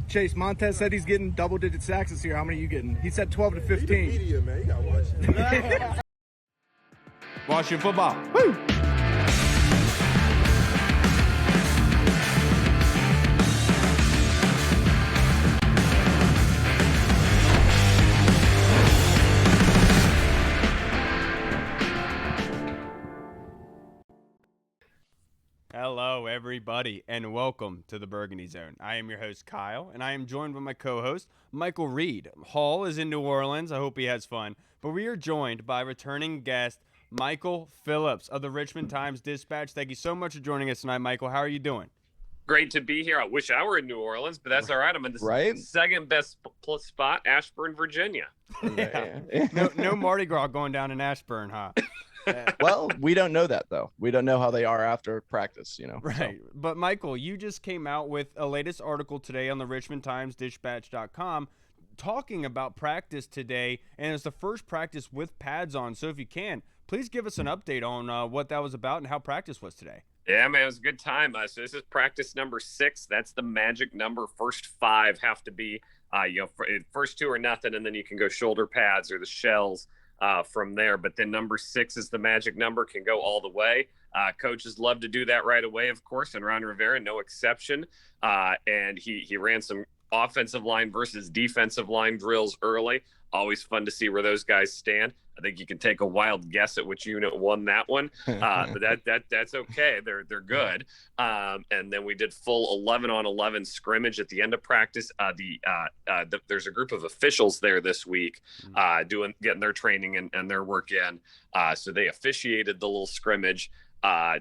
Chase, Montez said he's getting double-digit sacks this year. How many are you getting? He said 12 to 15. Media, man. You got to watch it. Washington football. Woo! Hello, everybody, and welcome to the Burgundy Zone. I am your host, Kyle, and I am joined by my co-host, Michael Reed. Hall is in New Orleans. I hope he has fun. But we are joined by returning guest, Michael Phillips of the Richmond Times Dispatch. Thank you so much for joining us tonight, Michael. How are you doing? Great to be here. I wish I were in New Orleans, but that's all right. I'm in the second best spot, Ashburn, Virginia. Yeah. No Mardi Gras going down in Ashburn, huh? Well, we don't know that, though. We don't know how they are after practice, you know. Right. So. But, Michael, you just came out with a latest article today on the Richmond Times Dispatch.com talking about practice today, and it's the first practice with pads on. So if you can, please give us an update on what that was about and how practice was today. Yeah, man, it was a good time. So this is practice number 6. That's the magic number. First 5 have to be, first 2 are nothing, and then you can go shoulder pads or the shells from there. But then number 6 is the magic number, can go all the way. Coaches love to do that right away, of course, and Ron Rivera, no exception. And he ran some offensive line versus defensive line drills early. Always fun to see where those guys stand. I think you can take a wild guess at which unit won that one, but that's okay. They're good. And then we did full 11-on-11 scrimmage at the end of practice. There's a group of officials there this week getting their training and their work in. So they officiated the little scrimmage.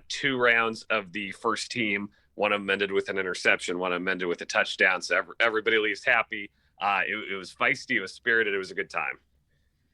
2 rounds of the first team. One of them ended with an interception. One of them ended with a touchdown. So everybody leaves happy. It was feisty. It was spirited. It was a good time.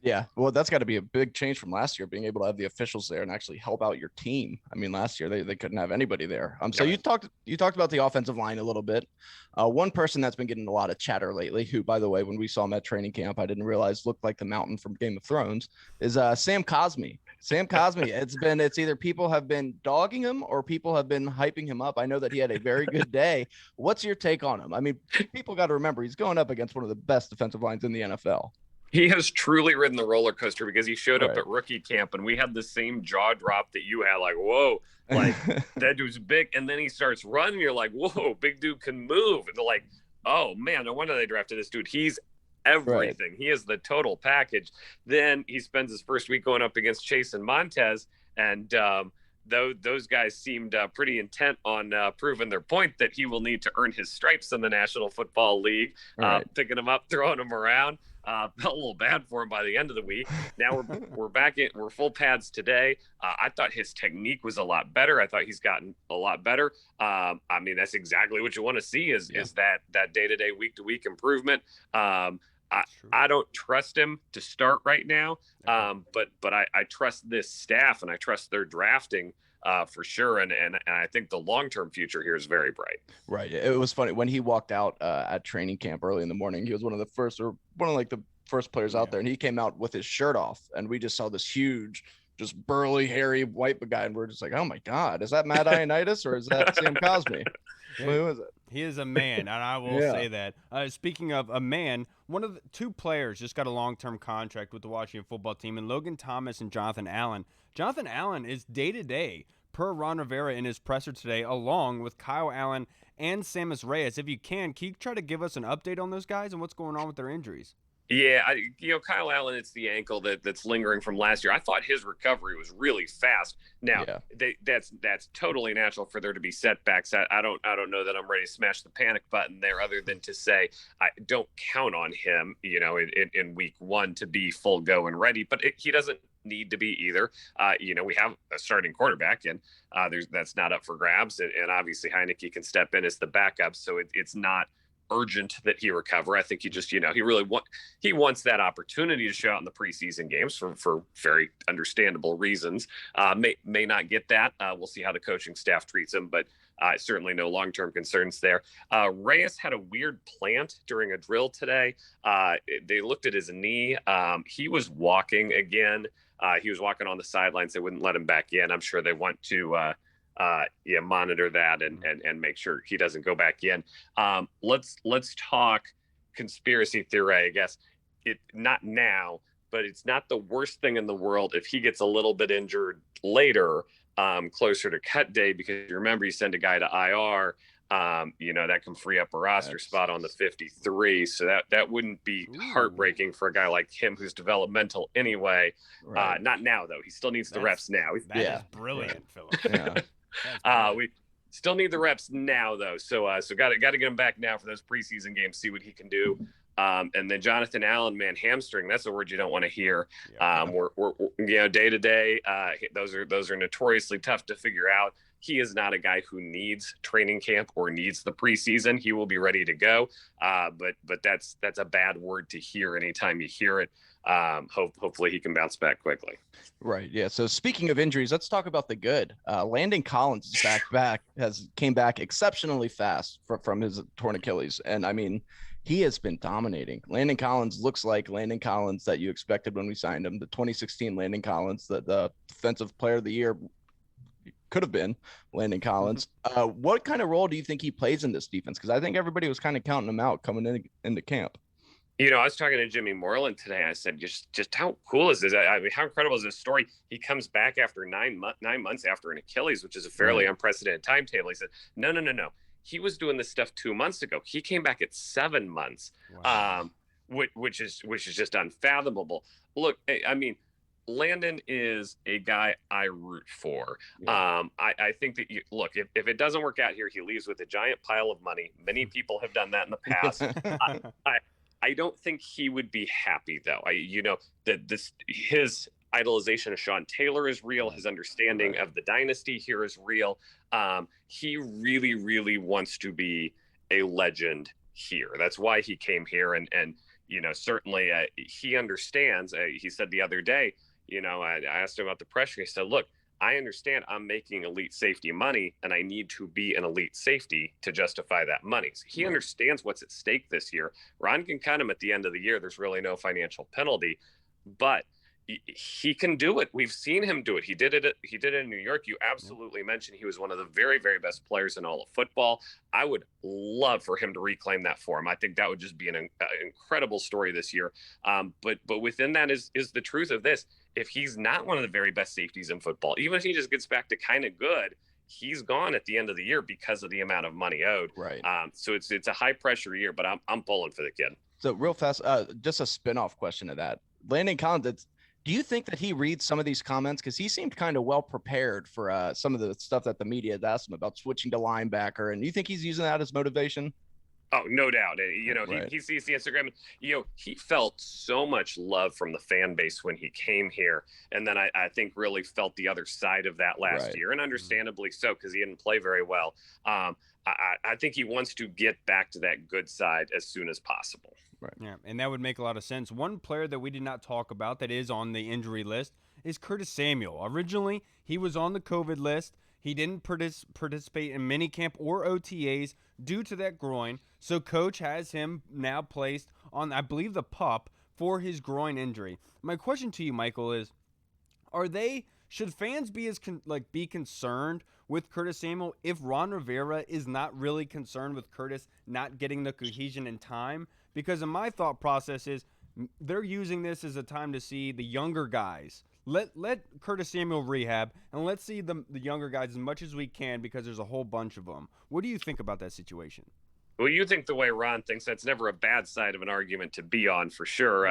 Yeah, well, that's got to be a big change from last year, being able to have the officials there and actually help out your team. I mean, last year they couldn't have anybody there. So you talked about the offensive line a little bit. One person that's been getting a lot of chatter lately, who, by the way, when we saw him at training camp, I didn't realize looked like the mountain from Game of Thrones, is Sam Cosmi. Sam Cosmi. It's either people have been dogging him or people have been hyping him up. I know that he had a very good day. What's your take on him? I mean, people got to remember he's going up against one of the best defensive lines in the NFL. He has truly ridden the roller coaster because he showed up at rookie camp and we had the same jaw drop that you had, like, whoa, like that dude's big. And then he starts running. You're like, whoa, big dude can move. And they're like, oh man, no wonder they drafted this dude. He's everything. Right. He is the total package. Then he spends his first week going up against Chase and Montez. And those guys seemed pretty intent on proving their point that he will need to earn his stripes in the National Football League, picking him up, throwing him around. Felt a little bad for him by the end of the week. Now we're back in. We're full pads today. I thought his technique was a lot better. I thought he's gotten a lot better. I mean, that's exactly what you want to see is that day-to-day, week-to-week improvement. I don't trust him to start right now, but I trust this staff and I trust their drafting for sure. And I think the long-term future here is very bright. Right. It was funny when he walked out at training camp early in the morning. He was one of the first players out there, and he came out with his shirt off, and we just saw this huge, just burly, hairy white guy, and we're just like, oh my God, is that Matt Ioannidis or is that Sam Cosmi? Who is it? He is a man, and I will say that. Speaking of a man, one of the 2 players just got a long-term contract with the Washington football team, and Logan Thomas and Jonathan Allen. Jonathan Allen is day-to-day per Ron Rivera in his presser today, along with Kyle Allen and Sammis Reyes. If you can you try to give us an update on those guys and what's going on with their injuries? Yeah, Kyle Allen, it's the ankle that's lingering from last year. I thought his recovery was really fast. Now, that's totally natural for there to be setbacks. I don't know that I'm ready to smash the panic button there, other than to say I don't count on him, in week 1 to be full go and ready. But he doesn't need to be either. We have a starting quarterback, and that's not up for grabs. And obviously Heineke can step in as the backup, so it's not urgent that he recover. I think he just, he wants that opportunity to show out in the preseason games for very understandable reasons. May not get that. We'll see how the coaching staff treats him, but certainly no long-term concerns there. Reyes had a weird plant during a drill today. They looked at his knee. He was walking again. He was walking on the sidelines. They wouldn't let him back in. I'm sure they want to monitor that and make sure he doesn't go back in. Let's talk conspiracy theory, I guess. Not now, but it's not the worst thing in the world if he gets a little bit injured later, closer to cut day, because you remember you send a guy to IR, that can free up a roster spot on the 53. So that wouldn't be heartbreaking for a guy like him who's developmental anyway. Right. Not now though. He still needs the reps now. That is brilliant, Phillips. Yeah. We still need the reps now though. So got to get him back now for those preseason games, see what he can do. And then Jonathan Allen, man, hamstring, that's a word you don't want to hear. We're day to day, those are notoriously tough to figure out. He is not a guy who needs training camp or needs the preseason. He will be ready to go. But that's a bad word to hear anytime you hear it. Hopefully he can bounce back quickly. Right. Yeah. So speaking of injuries, let's talk about the good. Landon Collins is came back exceptionally fast from his torn Achilles. And I mean, he has been dominating. Landon Collins looks like Landon Collins that you expected when we signed him. The 2016 Landon Collins, the defensive player of the year could have been Landon Collins. What kind of role do you think he plays in this defense? Because I think everybody was kind of counting him out coming into camp. I was talking to Jimmy Moreland today. I said, just how cool is this? I mean, how incredible is this story? He comes back after 9 months after an Achilles, which is a fairly unprecedented timetable. He said, no. He was doing this stuff 2 months ago. He came back at 7 months, which is just unfathomable. Look, I mean, Landon is a guy I root for. Yeah. I think that if it doesn't work out here, he leaves with a giant pile of money. Many people have done that in the past. I don't think he would be happy though. His idolization of Sean Taylor is real. His understanding of the dynasty here is real. He really, really wants to be a legend here. That's why he came here. And certainly he understands. He said the other day, I asked him about the pressure. He said, look, I understand I'm making elite safety money and I need to be an elite safety to justify that money. So he understands what's at stake this year. Ron can cut him at the end of the year. There's really no financial penalty, but he can do it. We've seen him do it. He did it in New York. You absolutely mentioned he was one of the very, very best players in all of football. I would love for him to reclaim that for him. I think that would just be an incredible story this year. But within that is the truth of this. If he's not one of the very best safeties in football, even if he just gets back to kind of good, he's gone at the end of the year because of the amount of money owed. Right. So it's a high pressure year, but I'm pulling for the kid. So real fast, just a spinoff question of that. Landon Collins, do you think that he reads some of these comments? Because he seemed kind of well prepared for some of the stuff that the media had asked him about switching to linebacker. And you think he's using that as motivation? Oh, no doubt. He sees the Instagram. He felt so much love from the fan base when he came here. And then I think really felt the other side of that last year. And understandably so, because he didn't play very well. I think he wants to get back to that good side as soon as possible. Right. Yeah, and that would make a lot of sense. One player that we did not talk about that is on the injury list is Curtis Samuel. Originally, he was on the COVID list. He didn't participate in minicamp or OTAs due to that groin. So coach has him now placed on, I believe, the PUP for his groin injury. My question to you, Michael, is should fans be be concerned with Curtis Samuel if Ron Rivera is not really concerned with Curtis not getting the cohesion in time? Because in my thought process is they're using this as a time to see the younger guys. Let Curtis Samuel rehab, and let's see the younger guys as much as we can because there's a whole bunch of them. What do you think about that situation? Well, you think the way Ron thinks, that's never a bad side of an argument to be on for sure.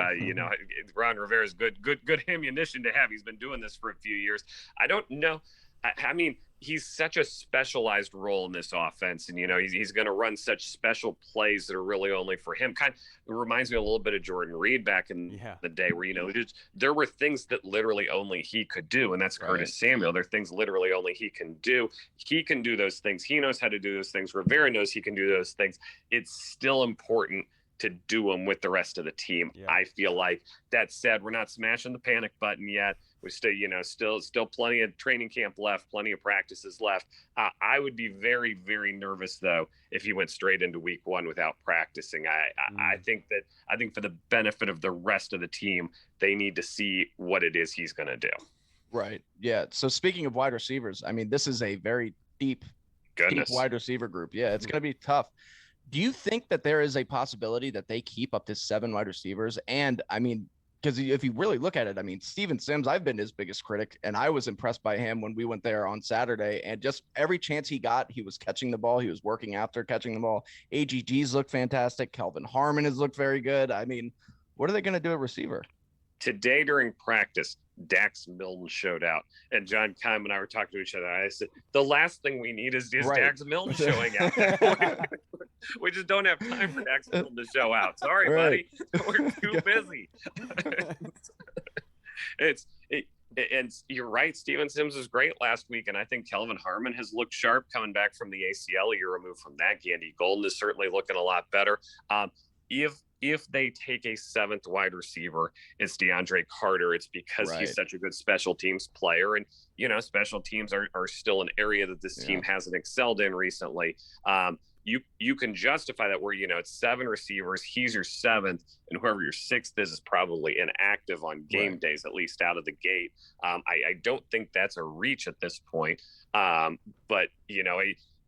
Ron Rivera's good ammunition to have. He's been doing this for a few years. I don't know. I mean, he's such a specialized role in this offense, and he's going to run such special plays that are really only for him. It reminds me a little bit of Jordan Reed back in the day, where there were things that literally only he could do, and that's Curtis Samuel. There are things literally only he can do. He can do those things. He knows how to do those things. Rivera knows he can do those things. It's still important to do them with the rest of the team. Yeah. I feel like. That said, we're not smashing the panic button yet. We still plenty of training camp left, plenty of practices left. I would be very, very nervous though if he went straight into week one without practicing. I think for the benefit of the rest of the team, they need to see what it is he's going to do. Right. Yeah. So speaking of wide receivers, I mean, this is a very deep wide receiver group. Yeah, it's going to be tough. Do you think that there is a possibility that they keep up to 7 wide receivers? And I mean, because if you really look at it, I mean, Steven Sims, I've been his biggest critic, and I was impressed by him when we went there on Saturday. And just every chance he got, he was catching the ball. He was working after catching the ball. AGG's looked fantastic. Kelvin Harmon has looked very good. I mean, what are they going to do at receiver? Today during practice, Dax Milne showed out, and John Keim and I were talking to each other. I said, the last thing we need is Dax Milne showing out. We just don't have time for Dax Milne to show out. Sorry, buddy. We're too busy. And you're right. Steven Sims was great last week, and I think Kelvin Harmon has looked sharp coming back from the ACL a year removed from that. Gandy Golden is certainly looking a lot better. If they take a 7th wide receiver, it's DeAndre Carter. It's because he's such a good special teams player. And, you know, special teams are still an area that this team hasn't excelled in recently. You can justify that where, you know, it's 7 receivers, he's your 7th, and whoever your 6th is probably inactive on game days, at least out of the gate. I don't think that's a reach at this point. But, you know,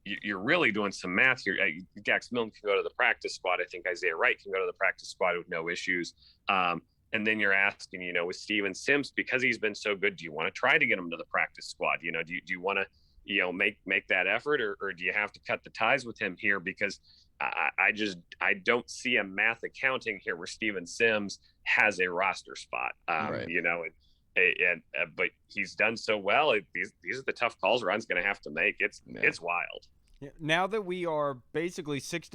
you're really doing some math here. Dax Milne can go to the practice squad. I think Isaiah Wright can go to the practice squad with no issues. And then you're asking, you know, with Steven Sims, because he's been so good, do you want to try to get him to the practice squad? You know, do you want to, you know, make that effort, or do you have to cut the ties with him here? Because I don't see a math accounting here where Steven Sims has a roster spot. You know, but he's done so well. These are the tough calls Ron's going to have to make. It's wild. Now that we are basically 6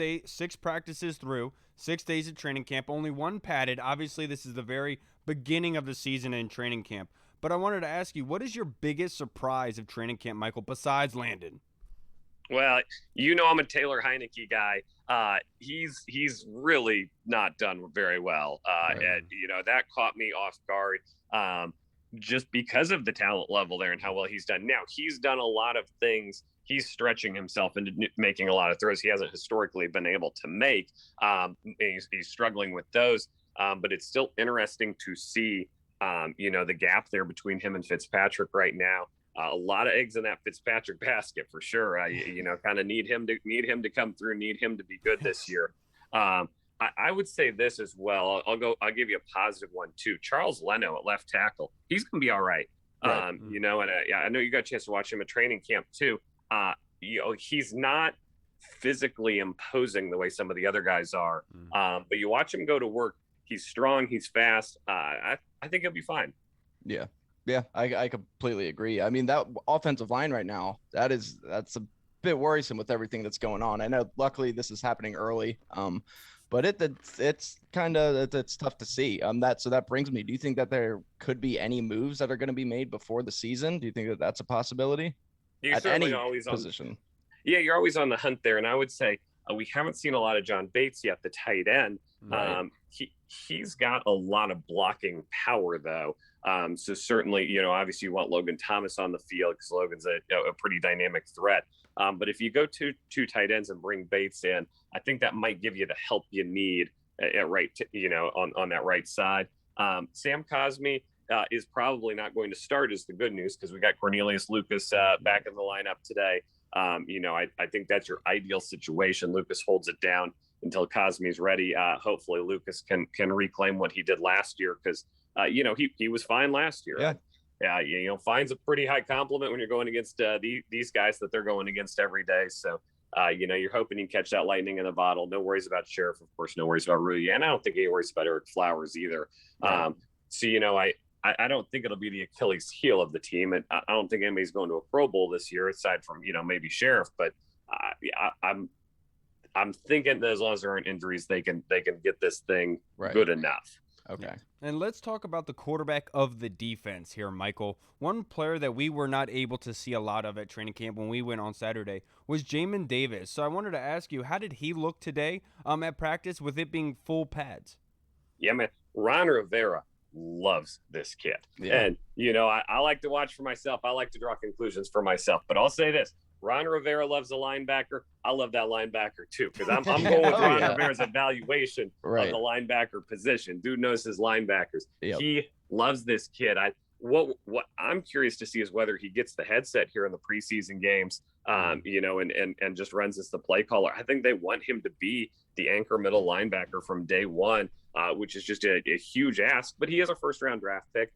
practices through, 6 days of training camp, only 1 padded. Obviously, this is the very beginning of the season in training camp. But I wanted to ask you, what is your biggest surprise of training camp, Michael, besides Landon? Well, you know, I'm a Taylor Heineke guy. He's really not done very well. And, you know, that caught me off guard. Just because of the talent level there and how well he's done. Now, he's done a lot of things. He's stretching himself into making a lot of throws he hasn't historically been able to make. He's struggling with those, but it's still interesting to see, you know, the gap there between him and Fitzpatrick right now. A lot of eggs in that Fitzpatrick basket for sure. You know, kind of need him to come through, need him to be good this year. I would say this as well. I'll give you a positive one too. Charles Leno at left tackle. He's going to be all right. You know, and I know you got a chance to watch him at training camp too. You know, he's not physically imposing the way some of the other guys are. But you watch him go to work. He's strong. He's fast. I think he'll be fine. Yeah. Yeah. I completely agree. I mean, that offensive line right now, that's a bit worrisome with everything that's going on. I know luckily this is happening early. But it's tough to see. That brings me. Do you think that there could be any moves that are going to be made before the season? Do you think that that's a possibility? You're at certainly any always position. Yeah, you're always on the hunt there, and I would say we haven't seen a lot of John Bates yet, the tight end. He's got a lot of blocking power though. So certainly, you know, obviously you want Logan Thomas on the field because Logan's a pretty dynamic threat. But if you go two tight ends and bring Bates in, I think that might give you the help you need at right, you know, on that right side. Sam Cosmi is probably not going to start, is the good news, because we got Cornelius Lucas back in the lineup today. You know, I think that's your ideal situation. Lucas holds it down until Cosmi's ready. Hopefully Lucas can reclaim what he did last year, because you know, he was fine last year. Yeah, you know, fine's a pretty high compliment when you're going against these guys that they're going against every day. So, you know, you're hoping you catch that lightning in a bottle. No worries about Sheriff, of course. No worries about Rui, and I don't think any worries about Eric Flowers either. So, you know, I don't think it'll be the Achilles heel of the team, and I don't think anybody's going to a Pro Bowl this year, aside from, you know, maybe Sheriff. But I'm thinking that as long as there aren't injuries, they can get this thing good enough. Okay. And let's talk about the quarterback of the defense here, Michael. One player that we were not able to see a lot of at training camp when we went on Saturday was Jamin Davis. So I wanted to ask you, how did he look today at practice with it being full pads? Yeah, man. Ron Rivera loves this kid. Yeah. And, you know, I like to watch for myself. I like to draw conclusions for myself. But I'll say this. Ron Rivera loves a linebacker. I love that linebacker too, because I'm going with Ron Rivera's evaluation of the linebacker position. Dude knows his linebackers. He loves this kid. what I'm curious to see is whether he gets the headset here in the preseason games, and just runs as the play caller. I think they want him to be the anchor middle linebacker from day one, which is just a huge ask. But he is a first-round draft pick.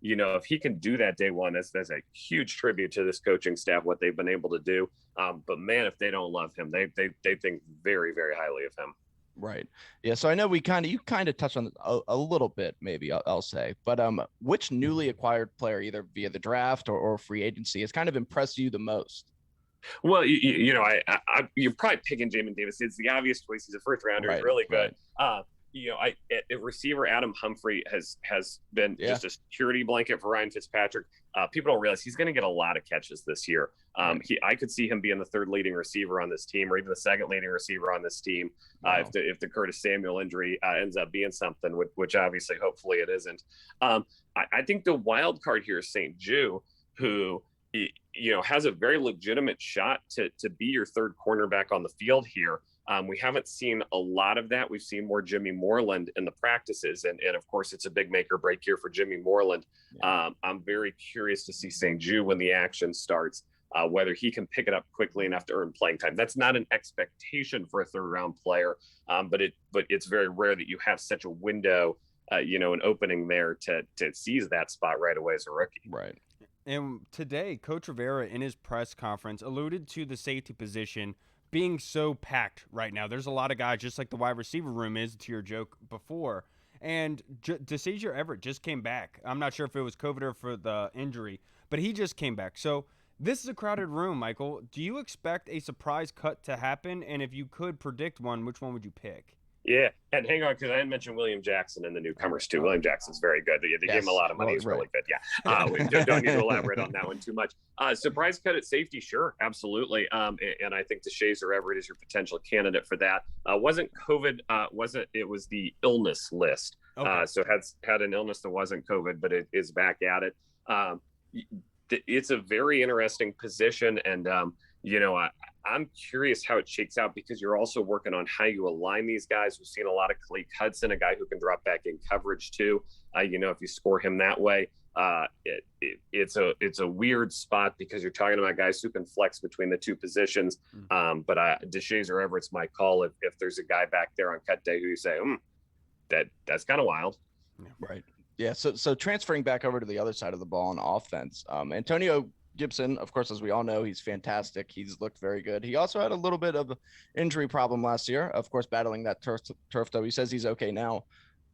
If he can do that day one, that's a huge tribute to this coaching staff, what they've been able to do. But man, if they don't love him, they think very, very highly of him. Right. Yeah. So I know you kind of touched on a little bit, maybe I'll say, but which newly acquired player, either via the draft or free agency, has kind of impressed you the most? Well, you're probably picking Jamin Davis. It's the obvious choice. He's a first rounder. Right, he's really good. Right. Receiver Adam Humphrey has been just a security blanket for Ryan Fitzpatrick. People don't realize he's going to get a lot of catches this year. I could see him being the third leading receiver on this team, or even the second leading receiver on this team. If the Curtis Samuel injury ends up being something, which obviously, hopefully it isn't. I think the wild card here is St. Jude, who has a very legitimate shot to be your third cornerback on the field here. We haven't seen a lot of that. We've seen more Jimmy Moreland in the practices. And of course, it's a big make or break here for Jimmy Moreland. Yeah. I'm very curious to see St. Jude when the action starts, whether he can pick it up quickly enough to earn playing time. That's not an expectation for a third-round player, but it's very rare that you have such a window, an opening there to seize that spot right away as a rookie. Right. And today, Coach Rivera in his press conference alluded to the safety position being so packed right now. There's a lot of guys, just like the wide receiver room is, to your joke before. And DeSazier Everett just came back. I'm not sure if it was COVID or for the injury, but he just came back. So this is a crowded room, Michael. Do you expect a surprise cut to happen? And if you could predict one, which one would you pick? Yeah, and hang on, because I didn't mention William Jackson and the newcomers too. William Jackson's very good. They gave him a lot of money. He's really good. Yeah, we don't need to elaborate on that one too much. Surprise cut at safety, sure, absolutely. And I think DeSazier Everett is your potential candidate for that. Wasn't COVID? It was the illness list. Okay. So had an illness that wasn't COVID, but it is back at it. It's a very interesting position, and I'm curious how it shakes out, because you're also working on how you align these guys. We've seen a lot of Khaleke Hudson, a guy who can drop back in coverage too. If you score him that way, it's a weird spot, because you're talking about guys who can flex between the two positions. But DeSazier Everett's my call if there's a guy back there on cut day who you say, that's kind of wild. Right. Yeah. So transferring back over to the other side of the ball on offense, Antonio Gibson, of course, as we all know, he's fantastic. He's looked very good. He also had a little bit of an injury problem last year, of course, battling that turf toe. He says he's okay now.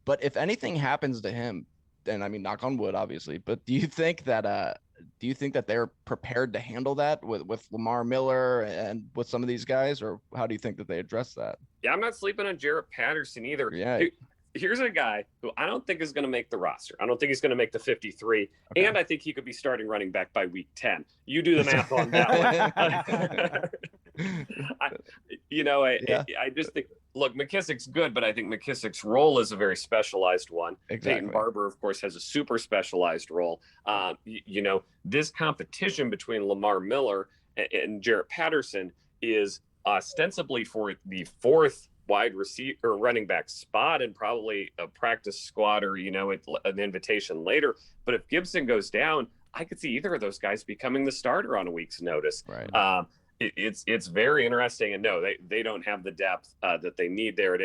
But if anything happens to him, then, I mean, knock on wood, obviously, but do you think that they're prepared to handle that with Lamar Miller and with some of these guys, or how do you think that they address that? Yeah, I'm not sleeping on Jarrett Patterson either. Yeah. Here's a guy who I don't think is going to make the roster. I don't think he's going to make the 53. Okay. And I think he could be starting running back by week 10. You do the math on that one. I just think, look, McKissick's good, but I think McKissick's role is a very specialized one. Exactly. Peyton Barber, of course, has a super specialized role. This competition between Lamar Miller and Jarrett Patterson is ostensibly for the fourth wide receiver or running back spot, and probably a practice squad or an invitation later. But if Gibson goes down, I could see either of those guys becoming the starter on a week's notice. Right. It's very interesting, and no, they don't have the depth that they need there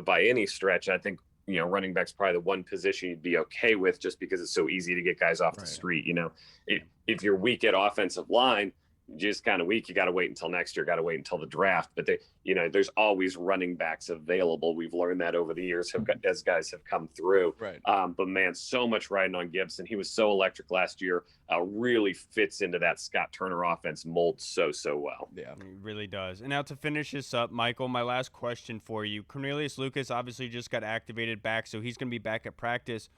by any stretch. I think running back's probably the one position you'd be okay with, just because it's so easy to get guys off the street. If you're weak at offensive line, just kind of weak, you got to wait until next year, got to wait until the draft. But there's always running backs available. We've learned that over the years as guys have come through. Right. But man, so much riding on Gibson. He was so electric last year. Really fits into that Scott Turner offense mold so well. Yeah, he really does. And now to finish this up, Michael, my last question for you. Cornelius Lucas obviously just got activated back, so he's going to be back at practice.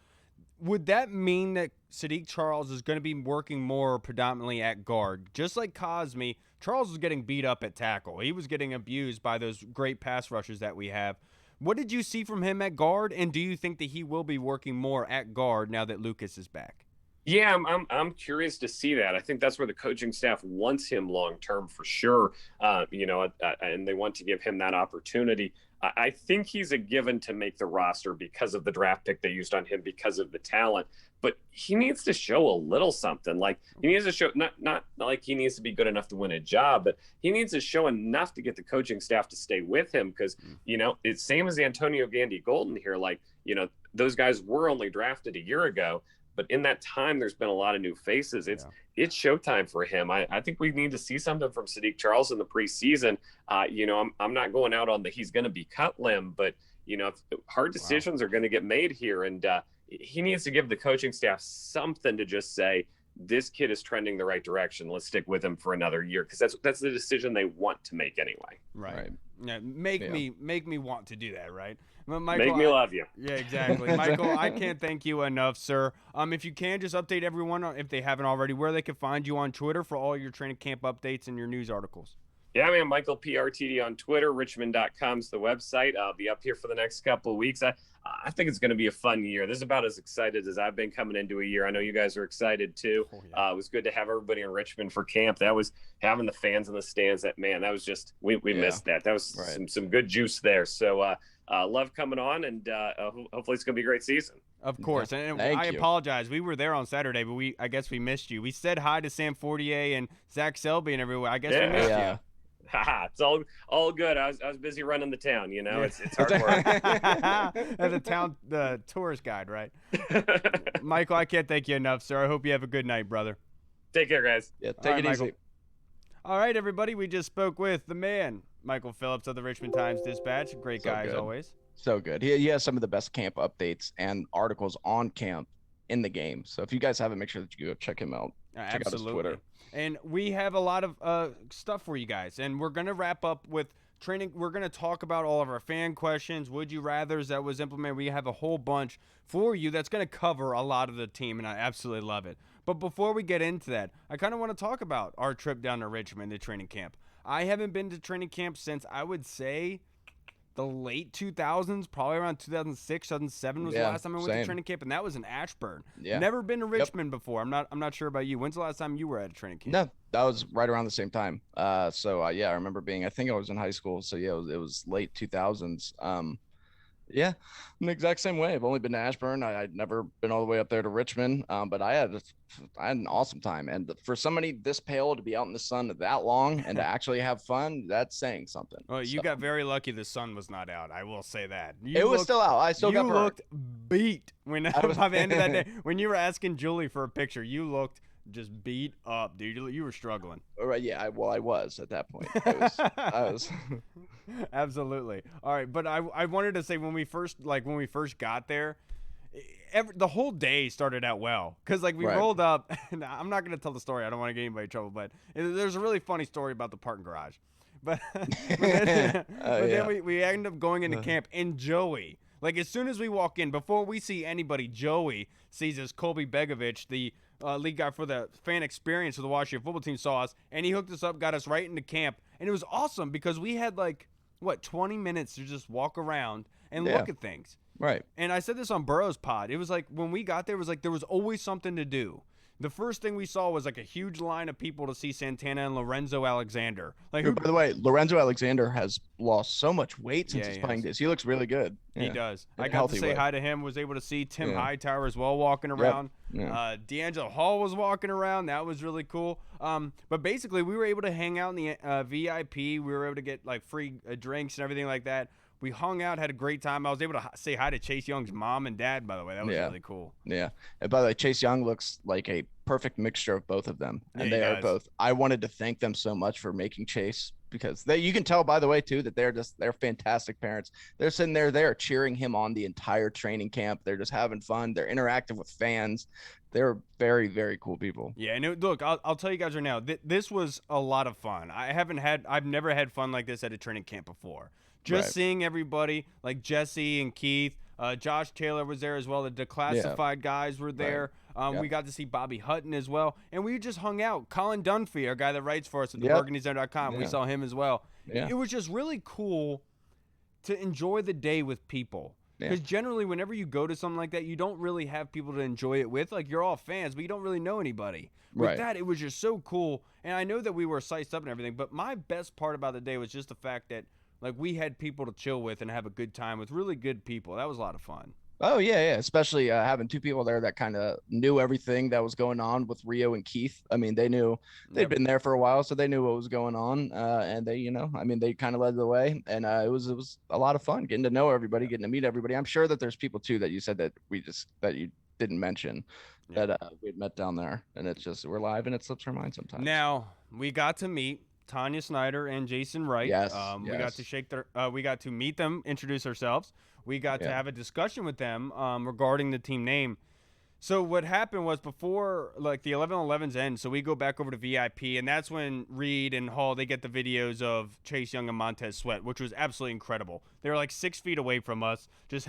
Would that mean that Sadiq Charles is going to be working more predominantly at guard? Just like Cosmi, Charles was getting beat up at tackle. He was getting abused by those great pass rushers that we have. What did you see from him at guard, and do you think that he will be working more at guard now that Lucas is back? Yeah, I'm curious to see that. I think that's where the coaching staff wants him long term for sure. And they want to give him that opportunity. I think he's a given to make the roster because of the draft pick they used on him, because of the talent. but he needs to show a little something. Like he needs to show not like he needs to be good enough to win a job, but he needs to show enough to get the coaching staff to stay with him. Because, you know, it's same as Antonio Gandy Golden here. Like, you know, those guys were only drafted a year ago, but in that time, there's been a lot of new faces. It's showtime for him. I think we need to see something from Sadiq Charles in the preseason. You know, I'm not going out on the he's going to be cut limb, but, you know, hard decisions are going to get made here. And he needs to give the coaching staff something to just say, this kid is trending the right direction. Let's stick with him for another year, because that's the decision they want to make anyway. Right. Yeah, make me want to do that, right? Michael, make me love you. Yeah, exactly. Michael, I can't thank you enough, sir. If you can, just update everyone, if they haven't already, where they can find you on Twitter for all your training camp updates and your news articles. Yeah, man, Michael PRTD on Twitter. Richmond.com is the website. I'll be up here for the next couple of weeks. I think it's going to be a fun year. This is about as excited as I've been coming into a year. I know you guys are excited too. Oh, yeah. It was good to have everybody in Richmond for camp. That was having the fans in the stands. That was just we missed that. That was some good juice there. So love coming on, and hopefully it's going to be a great season. Of course, and I apologize. We were there on Saturday, but I guess we missed you. We said hi to Sam Fortier and Zach Selby and everywhere. I guess we missed you. It's all good. I was busy running the town, you know. It's hard work. As the tourist guide, right? Michael, I can't thank you enough, sir. I hope you have a good night, brother. Take care, guys. Yeah, take it easy. All right, everybody. We just spoke with the man, Michael Phillips of the Richmond Times Dispatch. Great guy as always. So good. He has some of the best camp updates and articles on camp in the game. So if you guys haven't, make sure that you go check him out. Check out his Twitter. And we have a lot of stuff for you guys. And we're going to wrap up with training. We're going to talk about all of our fan questions, would you rathers that was implemented. We have a whole bunch for you that's going to cover a lot of the team, and I absolutely love it. But before we get into that, I kind of want to talk about our trip down to Richmond to training camp. I haven't been to training camp since, I would say, the late 2000s, probably around 2006, 2007 was the last time I went to training camp, and that was in Ashburn. Yeah. Never been to Richmond before. I'm not sure about you. When's the last time you were at a training camp? No, that was right around the same time. I remember being, I think I was in high school, so yeah, it was late 2000s. Yeah, I'm the exact same way. I've only been to Ashburn. I'd never been all the way up there to Richmond, but I had an awesome time. And for somebody this pale to be out in the sun that long and to actually have fun, that's saying something. Well, you got very lucky the sun was not out. I will say that. It was still out. I still got burned. You looked beat by the end of that day. When you were asking Julie for a picture, you looked just beat up, dude. You were struggling. Right? Yeah. I was at that point. I was. Absolutely. All right, but I wanted to say when we first got there, the whole day started out well because we rolled up. And I'm not going to tell the story. I don't want to get anybody in trouble, but there's a really funny story about the parking garage. But then we ended up going into camp, and Joey, as soon as we walk in, before we see anybody, Joey sees us. Colby Begovich, the lead guy for the fan experience for the Washington football team, saw us, and he hooked us up, got us right into camp, and it was awesome because we had 20 minutes to just walk around and look at things. Right. And I said this on Burrow's pod. It was when we got there, it was there was always something to do. The first thing we saw was a huge line of people to see Santana and Lorenzo Alexander. By the way, Lorenzo Alexander has lost so much weight since he's playing this. He looks really good. He does. I got to say hi to him. Was able to see Tim Hightower as well walking around. Yep. D'Angelo Hall was walking around. That was really cool. But basically, we were able to hang out in the VIP. We were able to get free drinks and everything like that. We hung out, had a great time. I was able to say hi to Chase Young's mom and dad, by the way. That was really cool. Yeah. And by the way, Chase Young looks like a perfect mixture of both of them. And they are both. I wanted to thank them so much for making Chase, because you can tell, by the way, too, that they're fantastic parents. They're sitting there cheering him on the entire training camp. They're just having fun. They're interactive with fans. They're very, very cool people. Yeah, and look, I'll tell you guys right now, this was a lot of fun. I've never had fun like this at a training camp before. Just seeing everybody like Jesse and Keith, Josh Taylor was there as well. The declassified guys were there. We got to see Bobby Hutton as well. And we just hung out. Colin Dunphy, our guy that writes for us at theburgundysone.com, we saw him as well. Yeah. It was just really cool to enjoy the day with people. Because generally, whenever you go to something like that, you don't really have people to enjoy it with. You're all fans, but you don't really know anybody. With that, it was just so cool. And I know that we were sized up and everything, but my best part about the day was just the fact that we had people to chill with and have a good time with really good people. That was a lot of fun. Oh yeah. Especially having two people there that kind of knew everything that was going on with Rio and Keith. I mean, they knew they'd been there for a while, so they knew what was going on. And they, I mean, they kind of led the way, and it was a lot of fun getting to know everybody, getting to meet everybody. I'm sure that there's people too that you said that you didn't mention that we had met down there, and it's just we're live and it slips our mind sometimes. Now we got to meet Tanya Snyder and Jason Wright. Yes, we got to we got to meet them, introduce ourselves. We got to have a discussion with them regarding the team name. So what happened was before like the 11-11s end, so we go back over to VIP, and that's when Reed and Hall, they get the videos of Chase Young and Montez Sweat, which was absolutely incredible. They were like 6 feet away from us, just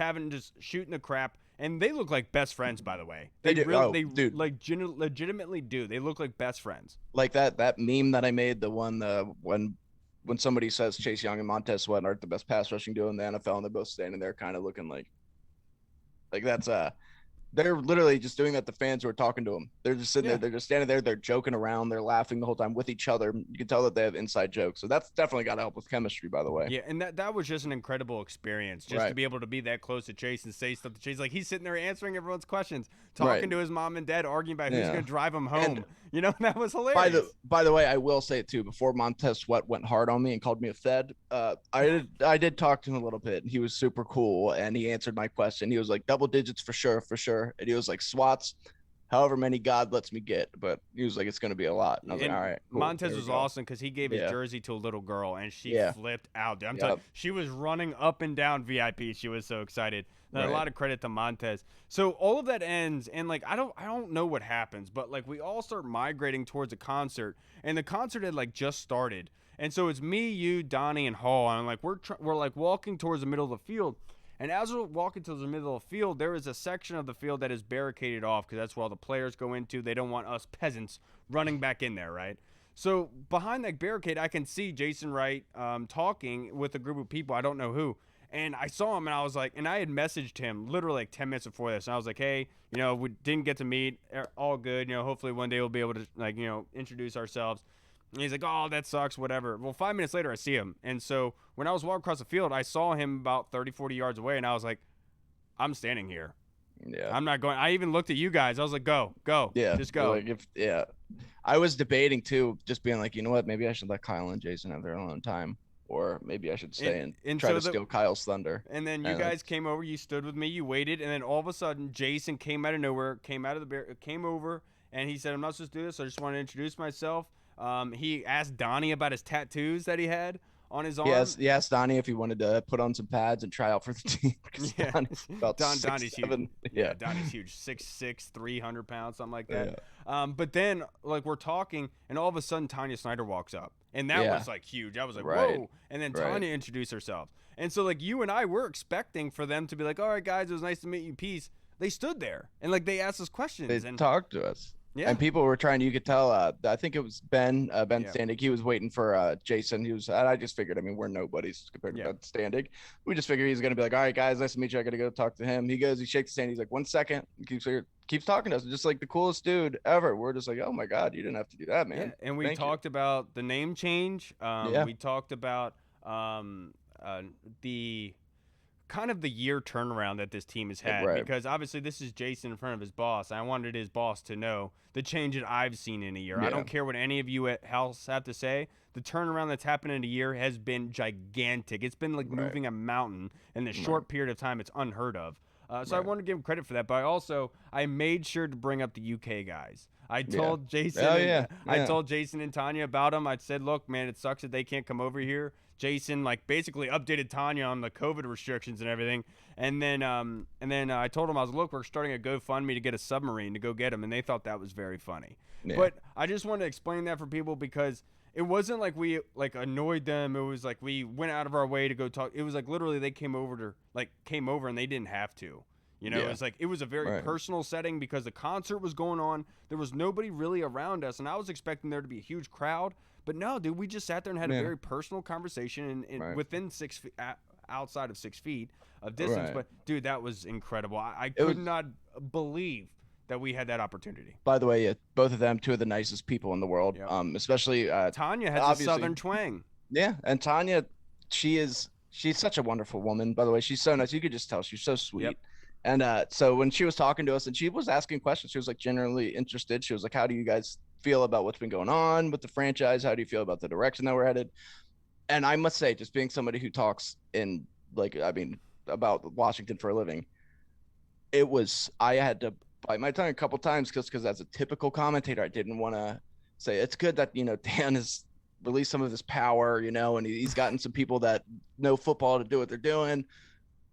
shooting the crap. And they look like best friends, by the way. They do. Really, dude. Like legitimately do. They look like best friends. Like that meme that I made, the one when somebody says Chase Young and Montez Sweat aren't the best pass rushing duo in the NFL, and they're both standing there kind of looking like that's they're literally just doing that to fans who are talking to them. They're just sitting there. They're just standing there. They're joking around. They're laughing the whole time with each other. You can tell that they have inside jokes. So that's definitely got to help with chemistry, by the way. Yeah, and that was just an incredible experience, just to be able to be that close to Chase and say stuff to Chase. Like, he's sitting there answering everyone's questions, talking to his mom and dad, arguing about who's going to drive him home. And, that was hilarious. By the way, I will say it too. Before Montez Sweat went hard on me and called me a Fed, I did talk to him a little bit. He was super cool, and he answered my question. He was like, double digits for sure. And he was like, SWATs, however many God lets me get. But he was like, it's going to be a lot. And I was like, all right. Cool. Montez was awesome because he gave his jersey to a little girl, and she flipped out. Dude, I'm telling you, she was running up and down VIP. She was so excited. A lot of credit to Montez. So all of that ends, and like I don't know what happens, but like we all start migrating towards a concert, and the concert had like just started, and so it's me, you, Donnie, and Hall, and like we're like walking towards the middle of the field, and as we're walking towards the middle of the field, there is a section of the field that is barricaded off because that's where all the players go into. They don't want us peasants running back in there, right? So behind that barricade, I can see Jason Wright talking with a group of people. I don't know who. And I saw him, and I was like, and I had messaged him literally like 10 minutes before this. And I was like, hey, we didn't get to meet. All good. Hopefully one day we'll be able to, like, introduce ourselves. And he's like, oh, that sucks, whatever. Well, 5 minutes later, I see him. And so when I was walking across the field, I saw him about 30, 40 yards away. And I was like, I'm standing here. Yeah. I'm not going. I even looked at you guys. I was like, go. Yeah. Just go. Like I was debating, too, just being like, you know what? Maybe I should let Kyle and Jason have their own time. Or maybe I should stay and try to steal Kyle's thunder. And then you guys came over. You stood with me. You waited. And then all of a sudden, Jason came out of nowhere, came over, and he said, I'm not supposed to do this. I just want to introduce myself. He asked Donnie about his tattoos that he had on his arm. Yes, he asked Donnie if he wanted to put on some pads and try out for the team. Yeah. Donnie's huge. Yeah, Donnie's huge. 6'6", 300 pounds, something like that. Yeah. But then, like, we're talking, and all of a sudden, Tanya Snyder walks up. And that was, like, huge. I was like, whoa. And then Tanya introduced herself. And so, like, you and I were expecting for them to be like, all right, guys, it was nice to meet you. Peace. They stood there. And, like, they asked us questions. They talked to us. Yeah. And people were trying, you could tell, I think it was Ben Standig. He was waiting for Jason. I just figured, I mean, we're nobodies compared to Ben Standig. We just figured he was going to be like, all right, guys, nice to meet you. I got to go talk to him. He shakes his hand. He's like, 1 second. He keeps talking to us. Just like the coolest dude ever. We're just like, oh my God, you didn't have to do that, man. Yeah. And we talked about the name change. We talked about the kind of the year turnaround that this team has had, because obviously this is Jason in front of his boss. I wanted his boss to know the change that I've seen in a year. I don't care what any of you at House have to say. The turnaround that's happened in a year has been gigantic. It's been like moving a mountain in this short period of time. It's unheard of. So I want to give him credit for that, but I made sure to bring up the UK guys. I told Jason, I told Jason and Tanya about them. I said, look, man, it sucks that they can't come over here. Jason basically updated Tanya on the COVID restrictions and everything. And then I told him, I was like, look, we're starting a GoFundMe to get a submarine to go get him. And they thought that was very funny. Yeah. But I just wanted to explain that for people, because it wasn't like we annoyed them. It was like we went out of our way to go talk. It was like literally they came over and they didn't have to. It was a very personal setting because the concert was going on. There was nobody really around us, and I was expecting there to be a huge crowd. But no, dude, we just sat there and had a very personal conversation and within 6 feet, outside of 6 feet of distance. But dude, that was incredible. I could not believe that we had that opportunity. By the way, both of them, two of the nicest people in the world. Yep. Especially Tanya has a southern twang. Yeah, and Tanya, she's such a wonderful woman. By the way, she's so nice. You could just tell she's so sweet. Yep. And so when she was talking to us and she was asking questions, she was like generally interested. She was like, how do you guys feel about what's been going on with the franchise? How do you feel about the direction that we're headed? And I must say, just being somebody who talks about Washington for a living, I had to bite my tongue a couple times because as a typical commentator, I didn't want to say it's good that, Dan has released some of his power, and he's gotten some people that know football to do what they're doing.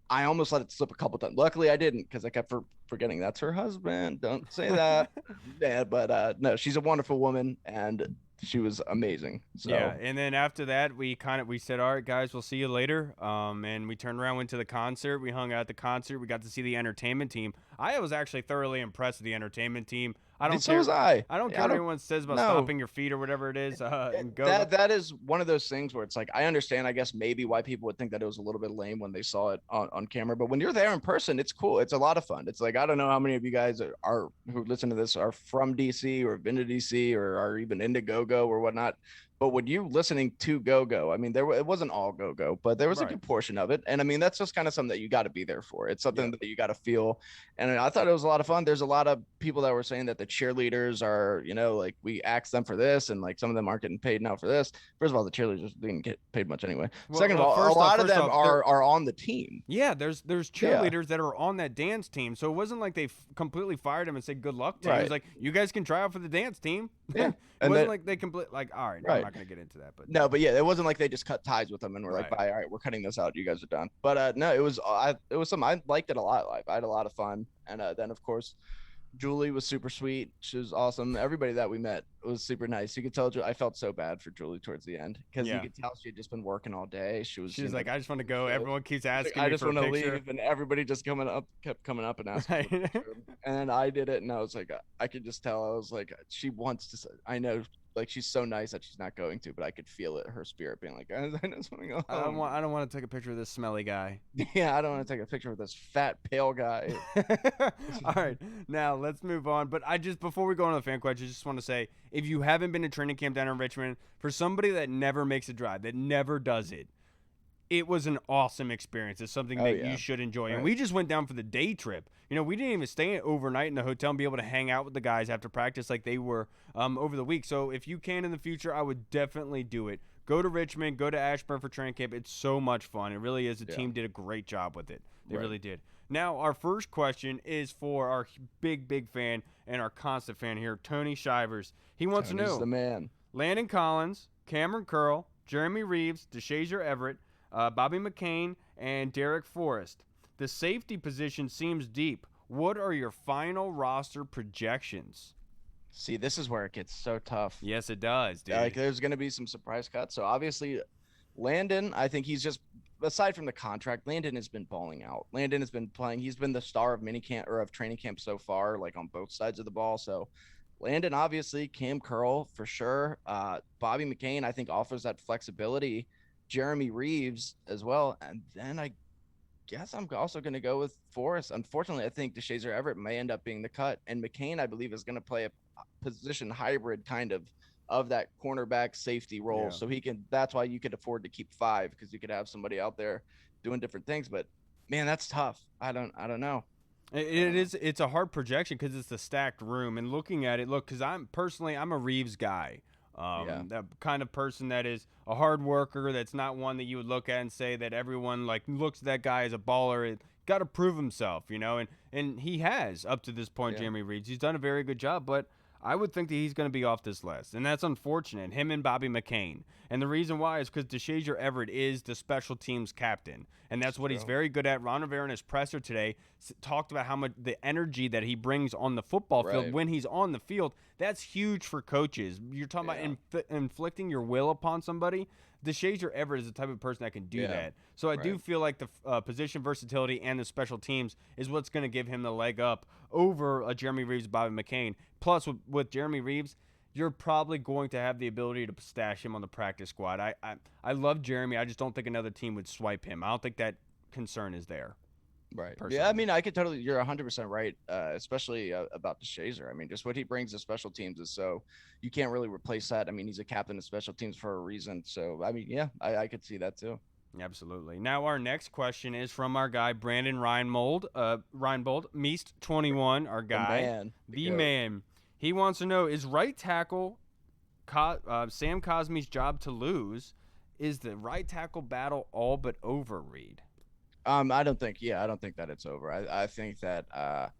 I almost let it slip a couple times. Luckily, I didn't because I kept forgetting that's her husband. Don't say that. Yeah, but no, she's a wonderful woman, and she was amazing. So. Yeah, and then after that, we said, all right, guys, we'll see you later. And we turned around, went to the concert. We hung out at the concert. We got to see the entertainment team. I was actually thoroughly impressed with the entertainment team. I don't care what anyone says about stomping your feet or whatever it is. And go. That is one of those things where it's like, I understand, I guess, maybe why people would think that it was a little bit lame when they saw it on camera. But when you're there in person, it's cool. It's a lot of fun. It's like, I don't know how many of you guys who listen to this are from DC or have been to DC or are even into go-go or whatnot. But when you listening to go-go, I mean, it wasn't all go-go, but there was a good portion of it. And I mean, that's just kind of something that you got to be there for. It's something that you got to feel. And I thought it was a lot of fun. There's a lot of people that were saying that the cheerleaders are, like we asked them for this and like some of them aren't getting paid now for this. First of all, the cheerleaders didn't get paid much anyway. Second of all, a lot of them are on the team. Yeah, there's cheerleaders that are on that dance team. So it wasn't like they completely fired him and said good luck to him. It was like, you guys can try out for the dance team. Yeah. It wasn't like they completely like, all right, I'm not going to get into that. But no, but yeah, it wasn't like they just cut ties with them and were like, bye, all right, we're cutting this out. You guys are done. But no, it was something I liked it a lot. Like I had a lot of fun. And then of course, Julie was super sweet. She was awesome. Everybody that we met was super nice. You could tell I felt so bad for Julie towards the end because you could tell she had just been working all day. She was like, I just want to go. Everyone keeps asking me I just want to leave, and everybody just kept coming up and asking. And then I did it, and I was like, I could just tell. I was like, she wants to. I know. Like she's so nice that she's not going to, but I could feel it, her spirit being like, I just want to go home. I don't want to take a picture of this smelly guy. Yeah, I don't want to take a picture of this fat, pale guy. All right, now let's move on. But before we go on to the fan questions, just want to say, if you haven't been to training camp down in Richmond, for somebody that never makes a drive, that never does it, it was an awesome experience. It's something that you should enjoy. Right. And we just went down for the day trip. We didn't even stay overnight in the hotel and be able to hang out with the guys after practice like they were over the week. So if you can in the future, I would definitely do it. Go to Richmond, go to ASHBURN for training camp. It's so much fun. It really is. The team did a great job with it. They really did. Now, our first question is for our big fan and our constant fan here, Tony Shivers. He wants to know. The man. Landon Collins, Cameron Curl, Jeremy Reeves, DeShazier Everett, Bobby McCain, and Derek Forrest. The safety position seems deep. What are your final roster projections? See, this is where it gets so tough. Yes, it does, dude. Like, there's going to be some surprise cuts. So, obviously, Landon, I think he's just, aside from the contract, Landon has been balling out. Landon has been playing. He's been the star of of training camp so far, like on both sides of the ball. So, Landon, obviously, Cam Curl for sure. Bobby McCain, I think, offers that flexibility. Jeremy Reeves as well. And then I guess I'm also going to go with Forrest. Unfortunately, I think DeShazier Everett may end up being the cut. And McCain, I believe, is going to play a position hybrid kind of that cornerback safety role. Yeah. So that's why you could afford to keep 5 because you could have somebody out there doing different things. But man, that's tough. I don't know. It's a hard projection because it's a stacked room. And looking at it, because I'm a Reeves guy. That kind of person that is a hard worker, that's not one that you would look at and say that everyone like looks at that guy as a baller. Got to prove himself, and he has up to this point. Jeremy Reeves, he's done a very good job, but I would think that he's going to be off this list, and that's unfortunate. Him and Bobby McCain, and the reason why is because DeShazier Everett is the special teams captain, and that's what he's very good at. Ron Rivera in his presser today talked about how much the energy that he brings on the football field when he's on the field. That's huge for coaches. You're talking about inflicting your will upon somebody. DeShazier Everett is the type of person that can do that. So I do feel like the position versatility and the special teams is what's going to give him the leg up over Jeremy Reeves, Bobby McCain. Plus, with Jeremy Reeves, you're probably going to have the ability to stash him on the practice squad. I love Jeremy. I just don't think another team would swipe him. I don't think that concern is there. Right. Personally. Yeah, I mean, I could totally. You're 100% right, especially about DeShazier. I mean, just what he brings to special teams is so you can't really replace that. I mean, he's a captain of special teams for a reason. So, I mean, yeah, I could see that too. Absolutely. Now our next question is from our guy Brandon Reinbold, Meast 21, our guy, the man. He wants to know: is right tackle Sam Cosmi's job to lose? Is the right tackle battle all but over, Reed? I don't think that it's over. I think that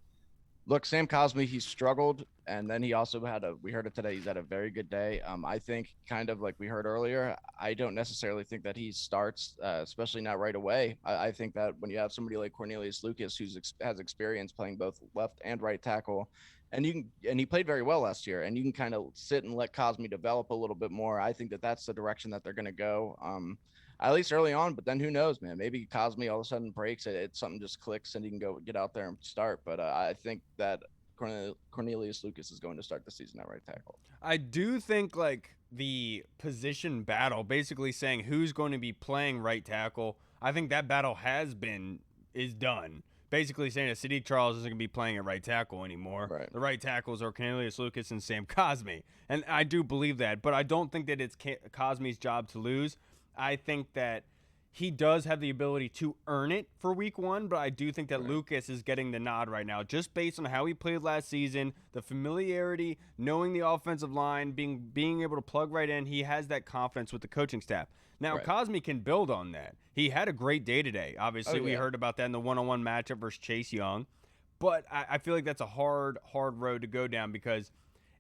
look, Sam Cosmi, he struggled, and then he also we heard it today, he's had a very good day. I think, kind of like we heard earlier, I don't necessarily think that he starts, especially not right away. I think that when you have somebody like Cornelius Lucas, has experience playing both left and right tackle, and he played very well last year, and you can kind of sit and let Cosmi develop a little bit more. I think that that's the direction that they're going to go. At least early on, but then who knows, man? Maybe Cosmi all of a sudden breaks it. Something just clicks and he can go get out there and start. But I think that Cornelius Lucas is going to start the season at right tackle. I do think like the position battle, basically saying who's going to be playing right tackle, I think that battle is done. Basically saying that Sadiq Charles isn't going to be playing at right tackle anymore. Right. The right tackles are Cornelius Lucas and Sam Cosmi. And I do believe that, but I don't think that it's Cosmi's job to lose. I think that he does have the ability to earn it for week 1, but I do think that Lucas is getting the nod right now, just based on how he played last season, the familiarity, knowing the offensive line, being able to plug right in. He has that confidence with the coaching staff. Now, Cosmi can build on that. He had a great day today. Obviously, we heard about that in the one-on-one matchup versus Chase Young, but I feel like that's a hard road to go down, because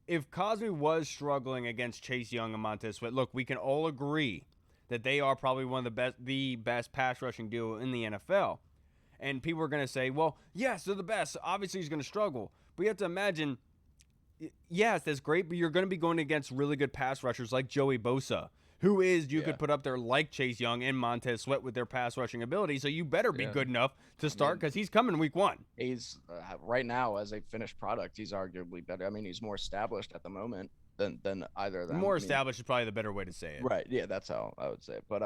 if Cosmi was struggling against Chase Young and Montez Sweat, look, we can all agree that they are probably one of the best pass rushing duo in the NFL. And people are going to say, well, yes, they're the best. Obviously, he's going to struggle. But you have to imagine, yes, that's great, but you're going to be going against really good pass rushers like Joey Bosa, who could put up there like Chase Young and Montez Sweat with their pass rushing ability. So you better be good enough to start, because he's coming week 1. He's right now, as a finished product, he's arguably better. I mean, he's more established at the moment than either of them. More established is probably the better way to say it. Right. Yeah, that's how I would say it. But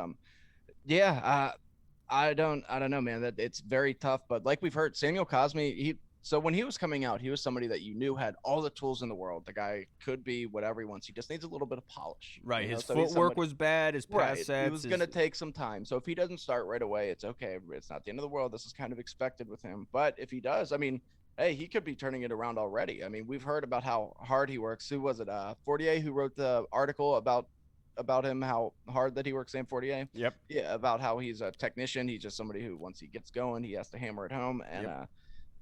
I don't know, man. That it's very tough. But like we've heard, Samuel Cosmi, so when he was coming out, he was somebody that you knew had all the tools in the world. The guy could be whatever he wants. He just needs a little bit of polish. Right. His footwork was bad. His pass sets. He was going to take some time. So if he doesn't start right away, it's okay. It's not the end of the world. This is kind of expected with him. But if he does, I mean, hey, he could be turning it around already. I mean, we've heard about how hard he works. Who was it? Fortier, who wrote the article about him, how hard that he works, Sam Fortier? Yep. Yeah, about how he's a technician. He's just somebody who, once he gets going, he has to hammer it home. And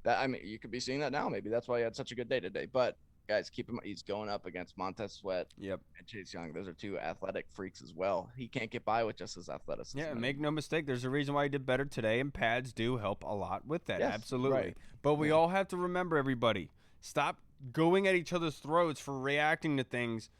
that, I mean, you could be seeing that now. Maybe that's why he had such a good day today. But guys, keep him. He's going up against Montez Sweat. Yep. And Chase Young. Those are two athletic freaks as well. He can't get by with just his athleticism. Yeah, make no mistake. There's a reason why he did better today, and pads do help a lot with that. Yes, absolutely. Right. But we all have to remember, everybody, stop going at each other's throats for reacting to things.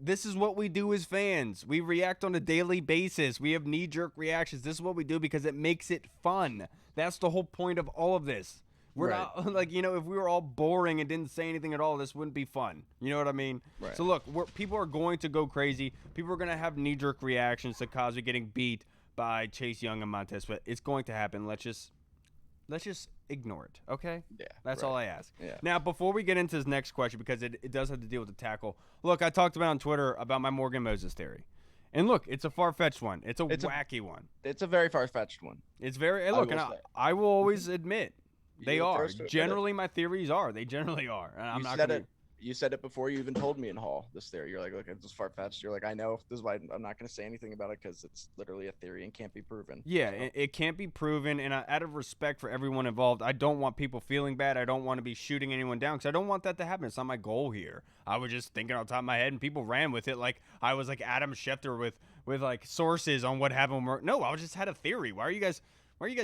This is what we do as fans. We react on a daily basis. We have knee-jerk reactions. This is what we do because it makes it fun. That's the whole point of all of this. We're not like, if we were all boring and didn't say anything at all, this wouldn't be fun. You know what I mean? Right. So look, people are going to go crazy. People are going to have knee-jerk reactions to Cosmi getting beat by Chase Young and Montez Sweat. It's going to happen. Let's just ignore it, okay? Yeah. That's all I ask. Yeah. Now, before we get into this next question, because it does have to deal with the tackle, look, I talked about on Twitter about my Morgan Moses theory. And look, it's a far-fetched one. It's a wacky one. It's a very far-fetched one. It's very – look, and I will always admit – they are. Generally, my theories are. They generally are. And I'm not going to. You said it before you even told me in Hall, this theory. You're like, look, it's just far-fetched. You're like, I know. This is why I'm not going to say anything about it, because it's literally a theory and can't be proven. Yeah, so. It can't be proven. And out of respect for everyone involved, I don't want people feeling bad. I don't want to be shooting anyone down, because I don't want that to happen. It's not my goal here. I was just thinking on top of my head, and people ran with it like I was like Adam Schefter with like sources on what happened. No, I just had a theory. Why are you guys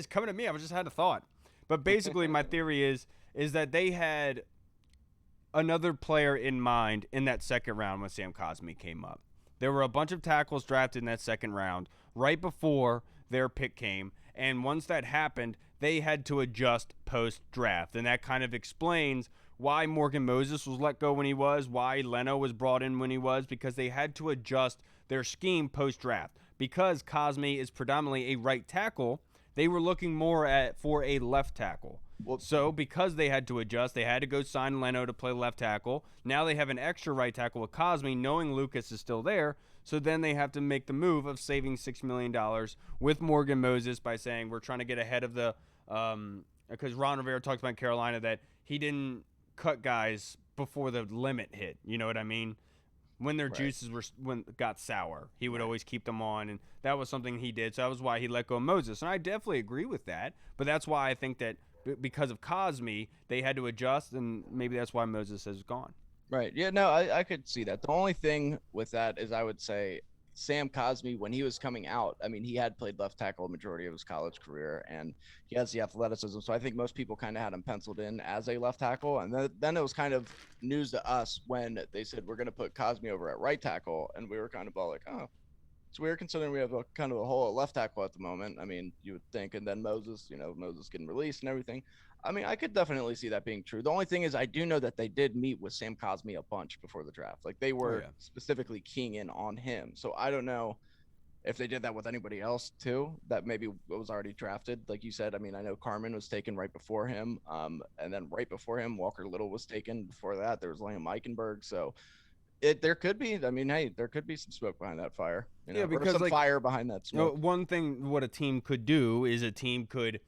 coming at me? I just had a thought. But basically, my theory is that they had another player in mind in that second round when Sam Cosmi came up. There were a bunch of tackles drafted in that second round right before their pick came, and once that happened, they had to adjust post-draft, and that kind of explains why Morgan Moses was let go when he was, why Leno was brought in when he was, because they had to adjust their scheme post-draft. Because Cosmi is predominantly a right tackle, they were looking more for a left tackle. Well, so because they had to adjust, they had to go sign Leno to play left tackle. Now they have an extra right tackle with Cosmi, knowing Lucas is still there. So then they have to make the move of saving $6 million with Morgan Moses by saying we're trying to get ahead of the because Ron Rivera talks about Carolina that he didn't cut guys before the limit hit. You know what I mean? When their juices got sour, he would always keep them on, and that was something he did. So that was why he let go of Moses, and I definitely agree with that. But that's why I think that because of Cosmi, they had to adjust, and maybe that's why Moses has gone. Right. Yeah, no, I could see that. The only thing with that is I would say Sam Cosmi, when he was coming out, I mean, he had played left tackle a majority of his college career, and he has the athleticism. So I think most people kind of had him penciled in as a left tackle. And then it was kind of news to us when they said, we're going to put Cosmi over at right tackle. And we were kind of all like, oh, it's weird considering we have a kind of a hole at left tackle at the moment. I mean, you would think. And then Moses getting released and everything. I mean, I could definitely see that being true. The only thing is I do know that they did meet with Sam Cosmi a bunch before the draft. Like they were specifically keying in on him. So I don't know if they did that with anybody else too, that maybe was already drafted. Like you said, I mean, I know Carmen was taken right before him. And then right before him, Walker Little was taken. Before that, there was Liam Eichenberg. So there could be, I mean, hey, there could be some smoke behind that fire. Because some fire behind that smoke. One thing what a team could do is a team could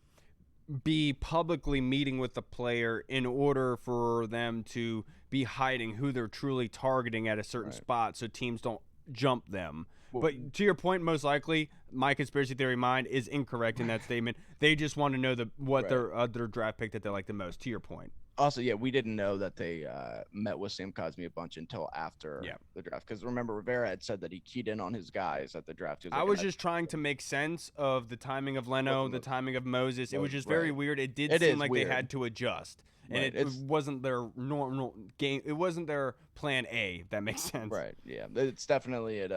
be publicly meeting with the player in order for them to be hiding who they're truly targeting at a certain spot so teams don't jump them. But to your point, most likely, my conspiracy theory mind is incorrect in that statement. They just want to know what their draft pick that they like the most, to your point. Also, yeah, we didn't know that they met with Sam Cosmi a bunch until after the draft. Because remember, Rivera had said that he keyed in on his guys at the draft. I was just trying to make sense of the timing of Leno, the timing of Moses. It was just very weird. It did seem like they had to adjust. And it wasn't their normal game. It wasn't their plan A, if that makes sense. Right, yeah. It's definitely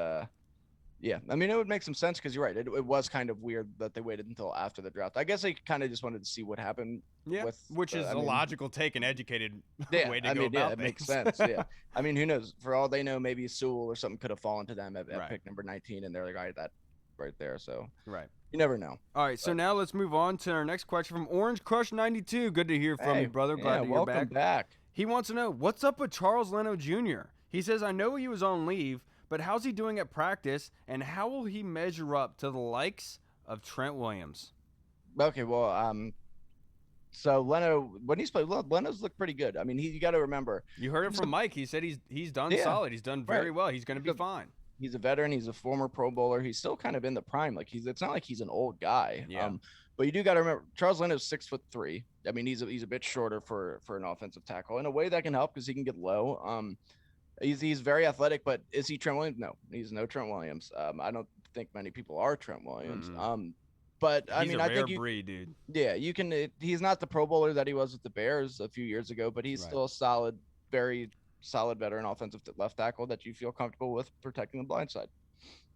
yeah, I mean, it would make some sense because you're right. It was kind of weird that they waited until after the draft. I guess they kind of just wanted to see what happened. Yeah, which is a logical take and educated way to go about yeah, things. It makes sense. Yeah, I mean, who knows? For all they know, maybe Sewell or something could have fallen to them at pick number 19, and they're like, all right, that right there. So you never know. All right, so now let's move on to our next question from Orange Crush 92. Good to hear from you, brother. Glad to hear back. He wants to know what's up with Charles Leno Jr. He says, I know he was on leave, but how's he doing at practice, and how will he measure up to the likes of Trent Williams? Okay, well, so Leno, when he's played, Leno's looked pretty good. I mean, you got to remember. You heard it from Mike. He said he's done solid. He's done very well. He's going to be fine. He's a veteran. He's a former Pro Bowler. He's still kind of in the prime. Like it's not like he's an old guy. Yeah. But you do got to remember, Charles Leno's 6'3". I mean, he's a bit shorter for an offensive tackle. In a way, that can help because he can get low. He's very athletic, but is he Trent Williams? No, he's no Trent Williams. I don't think many people are Trent Williams. But I mean, I think he's a rare breed, dude. Yeah, you can. He's not the Pro Bowler that he was with the Bears a few years ago, but he's still a solid, very solid veteran offensive left tackle that you feel comfortable with protecting the blind side.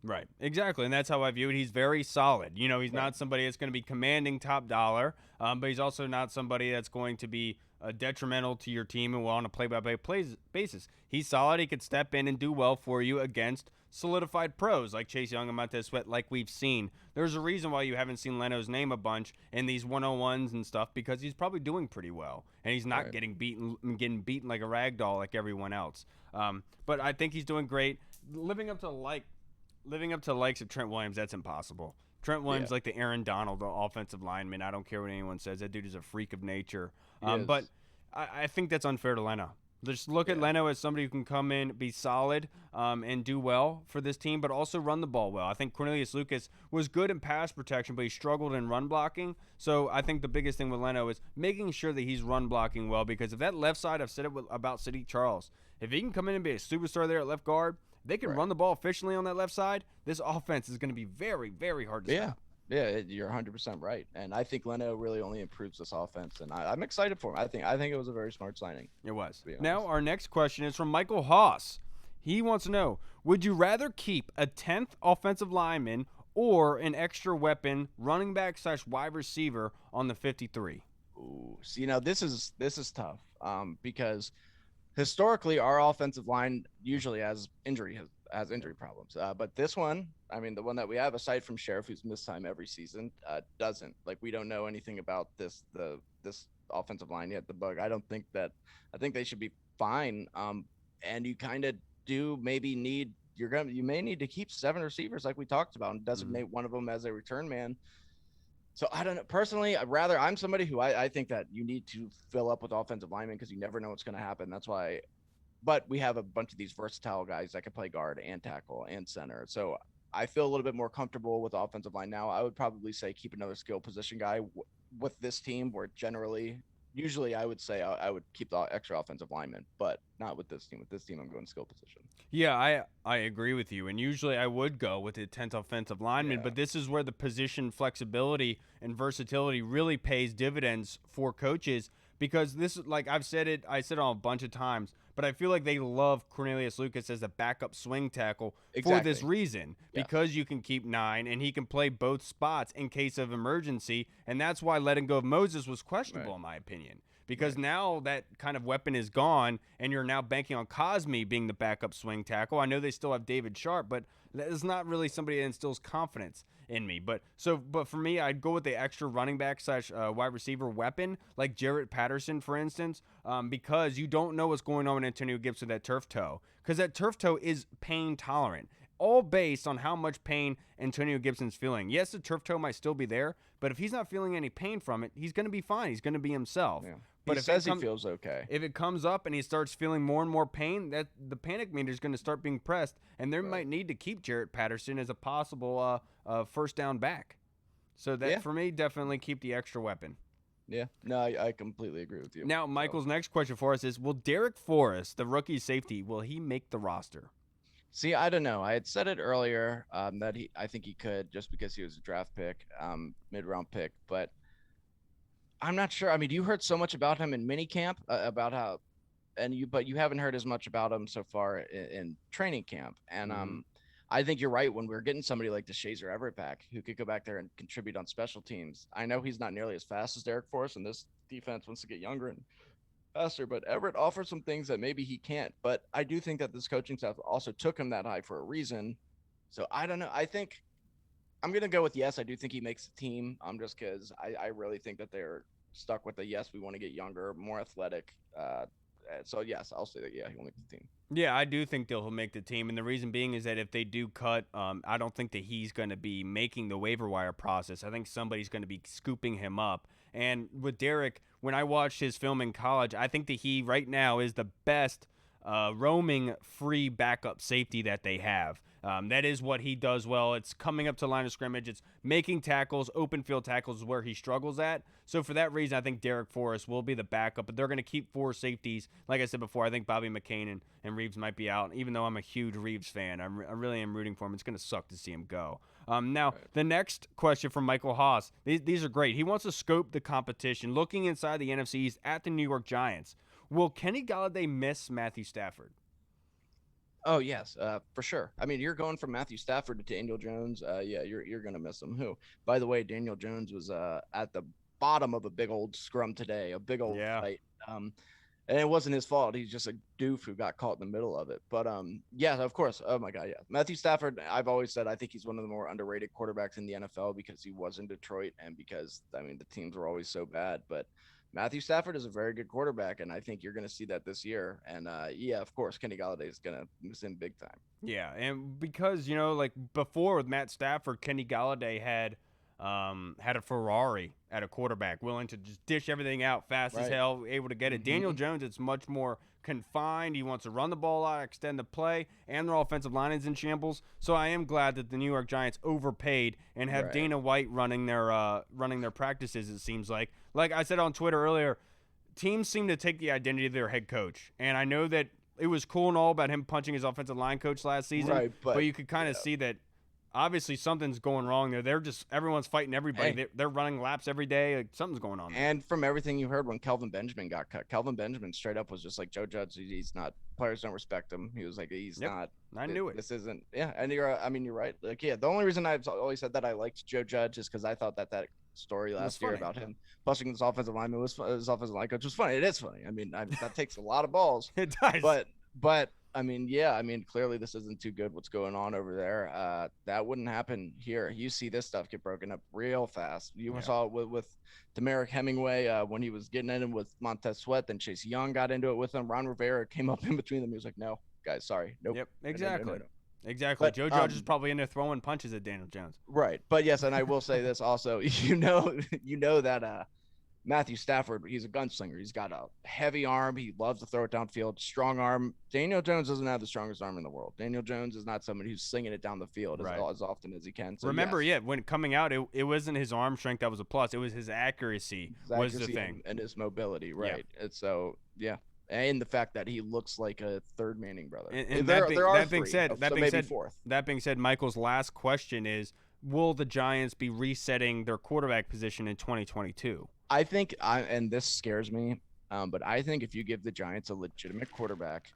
Right, exactly, and that's how I view it. He's very solid. He's not somebody that's going to be commanding top dollar, but he's also not somebody that's going to be detrimental to your team and on a play-by-play basis. He's solid. He could step in and do well for you against solidified pros like Chase Young and Montez Sweat, like we've seen. There's a reason why you haven't seen Leno's name a bunch in these 101s and stuff, because he's probably doing pretty well, and he's not getting beaten like a rag doll like everyone else. But I think he's doing great. Living up to the likes of Trent Williams, that's impossible. Trent Williams, like the Aaron Donald, the offensive lineman. I don't care what anyone says. That dude is a freak of nature. But I think that's unfair to Leno. Just look at Leno as somebody who can come in, be solid, and do well for this team, but also run the ball well. I think Cornelius Lucas was good in pass protection, but he struggled in run blocking. So I think the biggest thing with Leno is making sure that he's run blocking well, because if that left side, I've said it about Sadiq Charles, if he can come in and be a superstar there at left guard, they can run the ball efficiently on that left side. This offense is going to be very, very hard to stop. Yeah, you're 100% right. And I think Leno really only improves this offense, and I'm excited for him. I think it was a very smart signing. It was. Now our next question is from Michael Haas. He wants to know, would you rather keep a 10th offensive lineman or an extra weapon, running back / wide receiver on the 53? Ooh, see, now this is tough because historically our offensive line usually has injury has injury problems. But this one, I mean, the one that we have, aside from Sheriff, who's missed time every season, doesn't. Like, we don't know anything about this offensive line yet. I think they should be fine. And you kind of do maybe need you may need to keep 7 receivers like we talked about and designate one of them as a return man. So I don't know. Personally, I'm somebody who I think that you need to fill up with offensive linemen because you never know what's going to happen. That's why. But we have a bunch of these versatile guys that can play guard and tackle and center. So I feel a little bit more comfortable with the offensive line now. I would probably say keep another skill position guy with this team, where usually I would say I would keep the extra offensive lineman, but not with this team. With this team, I'm going skill position. Yeah, I agree with you. And usually I would go with the 10th offensive lineman, but this is where the position flexibility and versatility really pays dividends for coaches, because this, like I said it a bunch of times, but I feel like they love Cornelius Lucas as a backup swing tackle for this reason, because you can keep 9 and he can play both spots in case of emergency. And that's why letting go of Moses was questionable, in my opinion, because now that kind of weapon is gone and you're now banking on Cosmi being the backup swing tackle. I know they still have David Sharp, but that is not really somebody that instills confidence in me. But for me, I'd go with the extra running back / wide receiver weapon, like Jarrett Patterson, for instance, because you don't know what's going on with Antonio Gibson, that turf toe, because that turf toe is pain tolerant, all based on how much pain Antonio Gibson's feeling. Yes, the turf toe might still be there, but if he's not feeling any pain from it, he's going to be fine. He's going to be himself. Yeah. But he says he feels okay. If it comes up and he starts feeling more and more pain, that the panic meter is going to start being pressed, and they might need to keep Jarrett Patterson as a possible first down back. So that for me, definitely keep the extra weapon. Yeah, no, I completely agree with you. Now, Michael's next question for us is: will Derek Forrest, the rookie safety, will he make the roster? See, I don't know. I had said it earlier that I think he could, just because he was a draft pick, mid-round pick, but I'm not sure. I mean, you heard so much about him in minicamp about how, but you haven't heard as much about him so far in training camp. And I think you're right. When we're getting somebody like the Shazer Everett back, who could go back there and contribute on special teams. I know he's not nearly as fast as Derek Forrest, and this defense wants to get younger and faster, but Everett offers some things that maybe he can't. But I do think that this coaching staff also took him that high for a reason. So I don't know. I think I'm going to go with yes. I do think he makes the team. Just because I really think that they're stuck with the yes, we want to get younger, more athletic. So yes, I'll say that, yeah, he'll make the team. Yeah, I do think he'll make the team. And the reason being is that if they do cut, I don't think that he's going to be making the waiver wire process. I think somebody's going to be scooping him up. And with Derek, when I watched his film in college, I think that he right now is the best roaming free backup safety that they have. That is what he does well. It's coming up to line of scrimmage. It's making tackles. Open field tackles is where he struggles at. So for that reason, I think Derek Forrest will be the backup, but they're going to keep 4 safeties. Like I said before, I think Bobby McCain and Reeves might be out. Even though I'm a huge Reeves fan, I really am rooting for him. It's going to suck to see him go. Now, the next question from Michael Haas. These are great. He wants to scope the competition, looking inside the NFC East at the New York Giants. Will Kenny Golladay miss Matthew Stafford? Oh, yes, for sure. I mean, you're going from Matthew Stafford to Daniel Jones. Yeah, you're going to miss him. Who, by the way, Daniel Jones was at the bottom of a big old scrum today, a big old fight. And it wasn't his fault. He's just a doof who got caught in the middle of it. But, yeah, of course. Oh, my God, yeah. Matthew Stafford, I've always said I think he's one of the more underrated quarterbacks in the NFL because he was in Detroit and because, I mean, the teams were always so bad. But Matthew Stafford is a very good quarterback, and I think you're going to see that this year. And, yeah, of course, Kenny Golladay is going to miss him big time. Yeah, and because, like before with Matt Stafford, Kenny Golladay had a Ferrari at a quarterback, willing to just dish everything out fast as hell, able to get it. Daniel Jones, it's much more confined. He wants to run the ball out, extend the play, and their offensive line is in shambles. So I am glad that the New York Giants overpaid and have Dana White running their practices, it seems like. Like I said on Twitter earlier, teams seem to take the identity of their head coach. And I know that it was cool and all about him punching his offensive line coach last season, but you could kind of see that obviously something's going wrong there. Everyone's fighting everybody. Hey. They're running laps every day. Like, something's going on there. And from everything you heard when Kelvin Benjamin got cut, Kelvin Benjamin straight up was just like, Joe Judge, he's not, players don't respect him. He was like, he's not. I knew it. This isn't, and you're right. Like, yeah, the only reason I've always said that I liked Joe Judge is because I thought that story last year about him busting this offensive lineman his offensive line coach was funny. It is funny. I mean, that takes a lot of balls. It does. But I mean, yeah, I mean, clearly this isn't too good what's going on over there. That wouldn't happen here. You see this stuff get broken up real fast. You saw it with Demerick Hemingway when he was getting in with Montez Sweat. Then Chase Young got into it with him. Ron Rivera came up in between them. He was like, no, guys, sorry. Nope. Yep, exactly. No. Exactly. But, Joe Judge is probably in there throwing punches at Daniel Jones. Right. But yes, and I will say this also, you know that Matthew Stafford, he's a gunslinger. He's got a heavy arm. He loves to throw it downfield, strong arm. Daniel Jones doesn't have the strongest arm in the world. Daniel Jones is not somebody who's slinging it down the field as often as he can. So remember, when coming out, it wasn't his arm strength that was a plus. It was his accuracy was the thing. And his mobility, right. Yeah. And so, yeah. And the fact that he looks like a third Manning brother. And that being said, Michael's last question is, will the Giants be resetting their quarterback position in 2022? I think, and this scares me, but I think if you give the Giants a legitimate quarterback,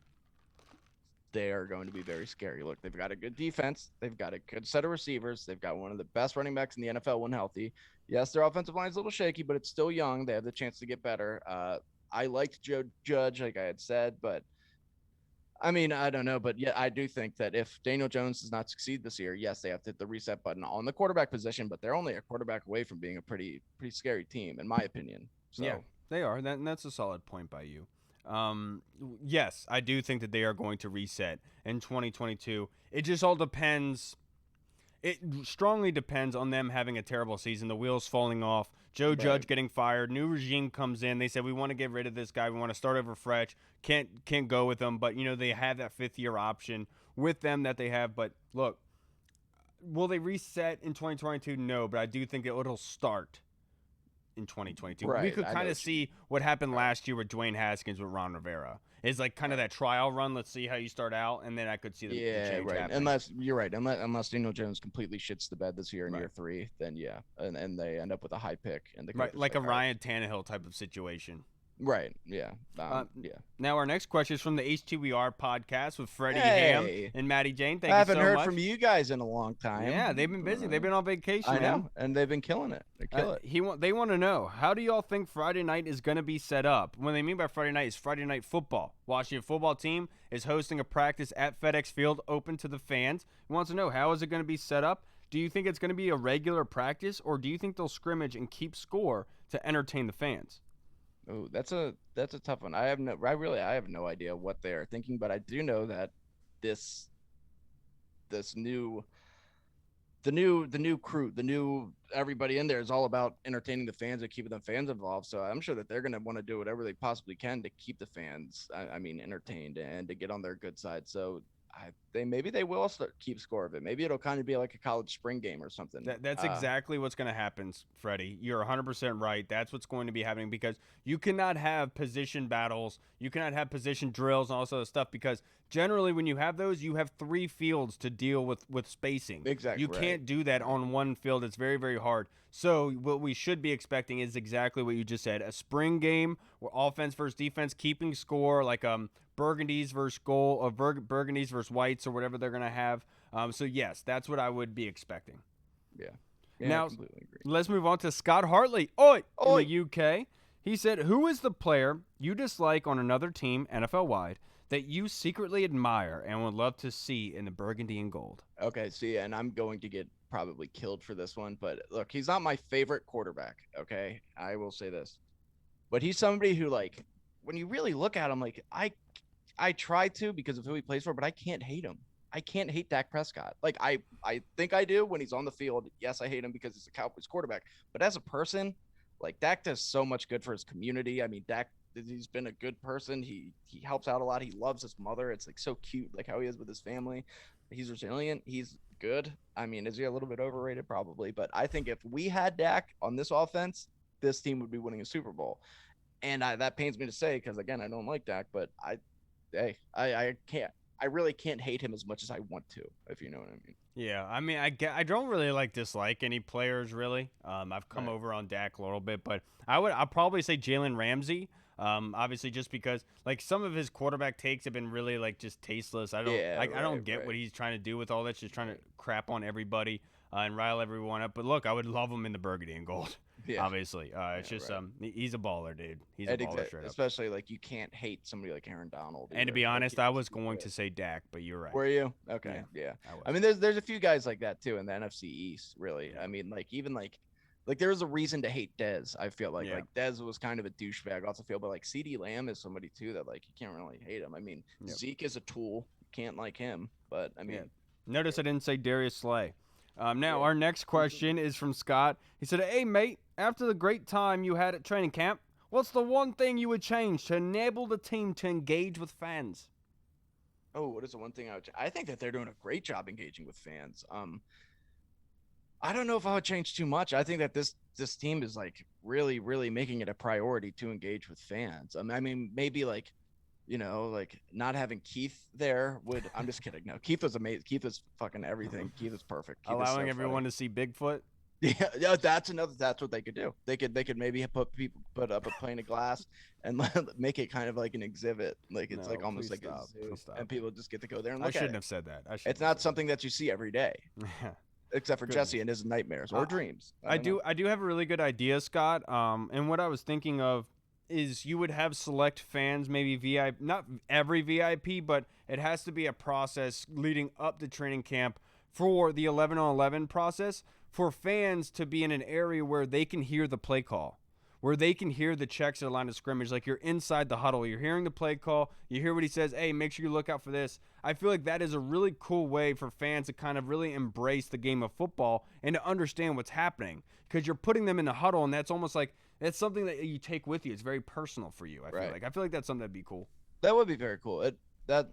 they are going to be very scary. Look, they've got a good defense. They've got a good set of receivers. They've got one of the best running backs in the NFL when healthy. Yes, their offensive line is a little shaky, but it's still young. They have the chance to get better. I liked Joe Judge, like I had said, but I mean, I don't know. But yeah, I do think that if Daniel Jones does not succeed this year, yes, they have to hit the reset button on the quarterback position, but they're only a quarterback away from being a pretty scary team, in my opinion. So. Yeah, they are. That's a solid point by you. Yes, I do think that they are going to reset in 2022. It just all depends. It strongly depends on them having a terrible season, the wheels falling off, Joe Judge getting fired, new regime comes in. They said, we want to get rid of this guy. We want to start over fresh. Can't go with them. But, they have that fifth-year option with them that they have. But, look, will they reset in 2022? No, but I do think it'll start in 2022. Right, we could kind of see what happened last year with Dwayne Haskins with Ron Rivera. It's like kind of that trial run. Let's see how you start out, and then I could see the change happening. Unless Daniel Jones completely shits the bed this year in year 3, then and they end up with a high pick and like a Ryan Tannehill type of situation. Right. Yeah. Now our next question is from the HTWR podcast with Freddie Ham and Maddie Jane. Thank you so much. I haven't heard from you guys in a long time. Yeah, they've been busy. They've been on vacation. I know, and they've been killing it. They kill it. They want to know, how do y'all think Friday night is going to be set up? What they mean by Friday night is Friday night football. Washington football team is hosting a practice at FedEx Field open to the fans. He wants to know, how is it going to be set up? Do you think it's going to be a regular practice, or do you think they'll scrimmage and keep score to entertain the fans? Oh, that's a tough one. I have no idea what they're thinking, but I do know that the new crew, everybody in there is all about entertaining the fans and keeping the fans involved. So I'm sure that they're going to want to do whatever they possibly can to keep the fans, entertained and to get on their good side. So maybe they will keep score of it. Maybe it'll kind of be like a college spring game or something. That's exactly what's going to happen, Freddie. You're 100% right. That's what's going to be happening, because you cannot have position battles. You cannot have position drills and all this other stuff, because generally when you have those, you have 3 fields to deal with spacing. Exactly. You can't do that on one field. It's very, very hard. So what we should be expecting is exactly what you just said, a spring game where offense versus defense, keeping score, like Burgundies versus Burgundies versus Whites or whatever they're going to have. So, yes, that's what I would be expecting. Yeah. Now, I completely agree. Let's move on to Scott Hartley. In the UK. He said, who is the player you dislike on another team, NFL-wide, that you secretly admire and would love to see in the Burgundy and Gold? Okay, see, and I'm going to get probably killed for this one, but look, he's not my favorite quarterback, okay? I will say this. But he's somebody who, like, when you really look at him, like, I try to because of who he plays for, but I can't hate him. I can't hate Dak Prescott. Like, I think I do when he's on the field. Yes, I hate him because he's a Cowboys quarterback. But as a person, like, Dak does so much good for his community. I mean, Dak, he's been a good person. He helps out a lot. He loves his mother. It's, like, so cute, like, how he is with his family. He's resilient. He's good. I mean, is he a little bit overrated? Probably. But I think if we had Dak on this offense, this team would be winning a Super Bowl. And that pains me to say because, again, I don't like Dak, but I can't. I really can't hate him as much as I want to, if you know what I mean. Yeah, I mean, I don't really dislike any players really. I've come over on Dak a little bit, but I'll probably say Jalen Ramsey. Obviously, just because some of his quarterback takes have been really just tasteless. I don't get what he's trying to do with all that. Just trying to crap on everybody and rile everyone up. But look, I would love him in the Burgundy and Gold. obviously. It's just he's a baller, dude. He's a baller straight up. Especially like you can't hate somebody like Aaron Donald. And to be honest, I was going to say Dak, but you're right. Were you? Okay, yeah. I mean, there's a few guys like that too in the NFC East. Really, I mean, like even like there's a reason to hate Dez. I feel like Dez was kind of a douchebag off the field, but like CeeDee Lamb is somebody too that like you can't really hate him. I mean, Zeke is a tool. You can't like him, but I mean, notice I didn't say Darius Slay. Now our next question is from Scott. He said, "Hey mate, after the great time you had at training camp, what's the one thing you would change to enable the team to engage with fans?" Oh, what is the one thing I would? I think that they're doing a great job engaging with fans. I don't know if I would change too much. I think that this team is like really, really making it a priority to engage with fans. I mean, maybe like, you know, like not having Keith there would. I'm just kidding. No, Keith was amazing. Keith was fucking everything. Keith is perfect. Keith Allowing everyone to see Bigfoot. Yeah, that's what they could do. They could maybe put up a pane of glass and make it kind of like an exhibit. Like it's like almost like a zoo, and people just get to go there and look I shouldn't have said that. It's not something that you see every day. Except for Jesse and his nightmares or dreams. I do have a really good idea, Scott. And what I was thinking of is you would have select fans, maybe VIP, not every VIP, but it has to be a process leading up to training camp for the 11-on-11 process for fans to be in an area where they can hear the play call, where they can hear the checks at the line of scrimmage. Like you're inside the huddle, you're hearing the play call, you hear what he says, hey, make sure you look out for this. I feel like that is a really cool way for fans to kind of really embrace the game of football and to understand what's happening, because you're putting them in the huddle, and that's almost like that's something that you take with you. It's very personal for you. I feel like that's something that'd be cool. That would be very cool. That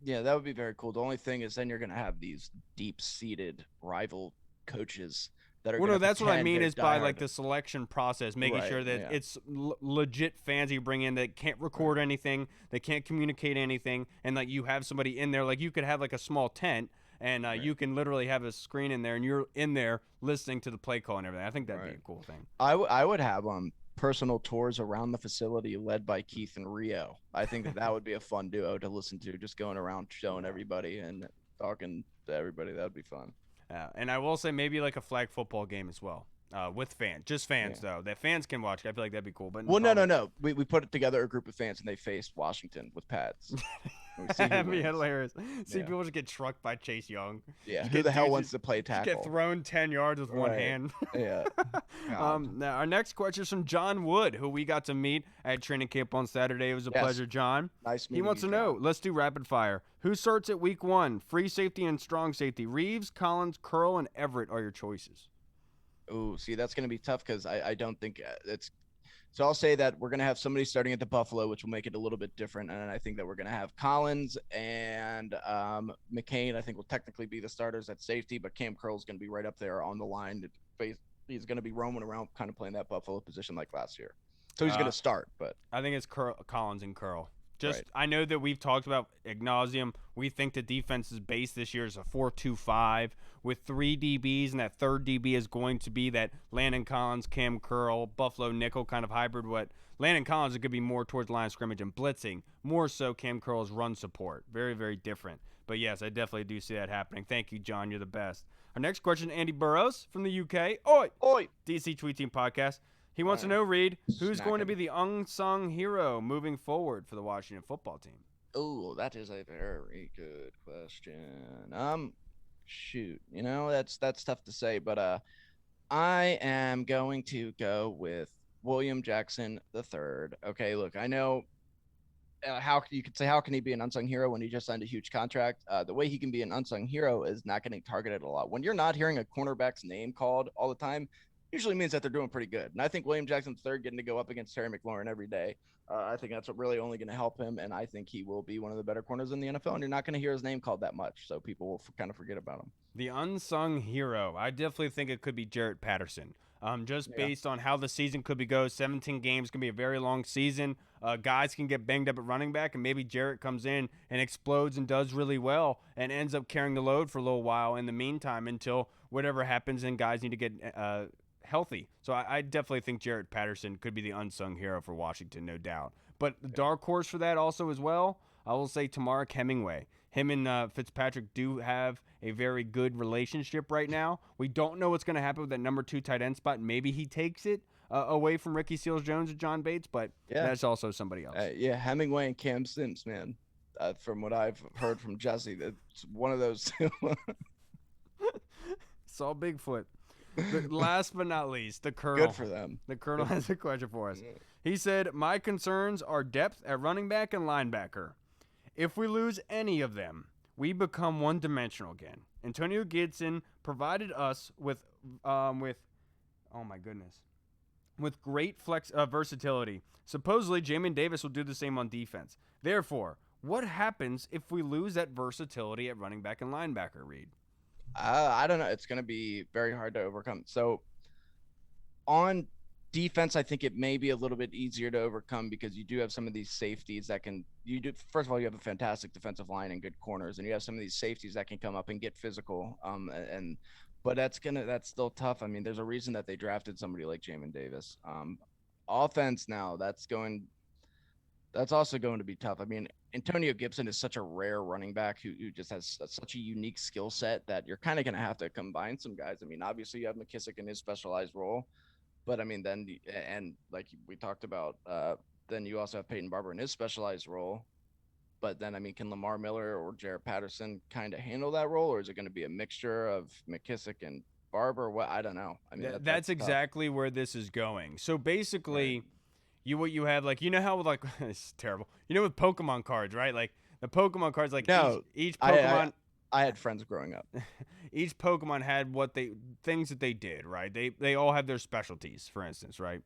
would be very cool. The only thing is then you're going to have these deep-seated rival coaches that are that's what I mean is by like the selection process, making sure that it's legit fans you bring in that can't record anything, they can't communicate anything, and like you have somebody in there, like you could have like a small tent and you can literally have a screen in there and you're in there listening to the play call and everything. I think that'd be a cool thing. I would have personal tours around the facility led by Keith and Rio. I think that would be a fun duo to listen to, just going around showing everybody and talking to everybody. That would be fun. And I will say maybe like a flag football game as well, with fans, just fans though, that fans can watch. I feel like that'd be cool. But no. We put together a group of fans and they faced Washington with pads. That'd be hilarious. See people just get trucked by Chase Young. Yeah, who the hell wants to play tackle? Get thrown 10 yards with one hand. Yeah. Now our next question is from John Wood, who we got to meet at training camp on Saturday. It was a pleasure, John. Nice meeting you. He wants to know. Let's do rapid fire. Who starts at week 1? Free safety and strong safety. Reeves, Collins, Curl, and Everett are your choices. Oh, see, that's going to be tough because I don't think it's. So I'll say that we're going to have somebody starting at the Buffalo, which will make it a little bit different. And I think that we're going to have Collins and McCain, I think, will technically be the starters at safety, but Cam Curl's going to be right up there on the line. He's going to be roaming around kind of playing that Buffalo position like last year. So he's going to start. But I think it's Collins and Curl. I know that we've talked about ad nauseum. We think the defense's base this year is a 4-2-5 with 3 DBs, and that third DB is going to be that Landon Collins, Cam Curl, Buffalo nickel kind of hybrid. What Landon Collins is going to be more towards line of scrimmage and blitzing, more so Cam Curl's run support. Very, very different. But yes, I definitely do see that happening. Thank you, John. You're the best. Our next question, Andy Burrows from the UK. Oi! DC Tweet Team Podcast. He wants to know, Reed, who's going to be the unsung hero moving forward for the Washington football team? Oh, that is a very good question. Shoot, that's tough to say, but I am going to go with William Jackson III. Okay, look, I know how can he be an unsung hero when he just signed a huge contract? The way he can be an unsung hero is not getting targeted a lot. When you're not hearing a cornerback's name called all the time, usually means that they're doing pretty good. And I think William Jackson III getting to go up against Terry McLaurin every day, I think that's really only going to help him. And I think he will be one of the better corners in the NFL. And you're not going to hear his name called that much, so people will kind of forget about him. The unsung hero. I definitely think it could be Jarrett Patterson. Based on how the season could be go. 17 games can be a very long season. Guys can get banged up at running back, and maybe Jarrett comes in and explodes and does really well and ends up carrying the load for a little while in the meantime until whatever happens and guys need to get healthy. So I definitely think Jarrett Patterson could be the unsung hero for Washington, no doubt. But the dark horse for that also as well, I will say Tamarick Hemingway. Him and Fitzpatrick do have a very good relationship right now. We don't know what's going to happen with that number 2 tight end spot. Maybe he takes it away from Ricky Seals-Jones and John Bates, but that's also somebody else. Hemingway and Cam Sims, man. From what I've heard from Jesse, that's one of those two. Saw Bigfoot. Last but not least, the Colonel. Good for them. The Colonel has a question for us. He said, my concerns are depth at running back and linebacker. If we lose any of them, we become one-dimensional again. Antonio Gibson provided us with great versatility. Supposedly, Jamin Davis will do the same on defense. Therefore, what happens if we lose that versatility at running back and linebacker, Reed? I don't know. It's going to be very hard to overcome. So on defense, I think it may be a little bit easier to overcome because you do have some of these safeties that can first of all, you have a fantastic defensive line and good corners, and you have some of these safeties that can come up and get physical. But that's still tough. I mean, there's a reason that they drafted somebody like Jamin Davis. Offense now, that's also going to be tough. I mean, Antonio Gibson is such a rare running back who just has such a unique skill set that you're kind of going to have to combine some guys. I mean, obviously you have McKissick in his specialized role, but I mean, then, and like we talked about, then you also have Peyton Barber in his specialized role. But then, I mean, can Lamar Miller or Jared Patterson kind of handle that role, or is it going to be a mixture of McKissick and Barber? What, I don't know. I mean, that's exactly where this is going. So basically, what you have, like, you know how, like, it's terrible. You know, with Pokemon cards, right? Like, the Pokemon cards, like, each Pokemon. I had friends growing up. Each Pokemon had things that they did, right? They all have their specialties, for instance, right?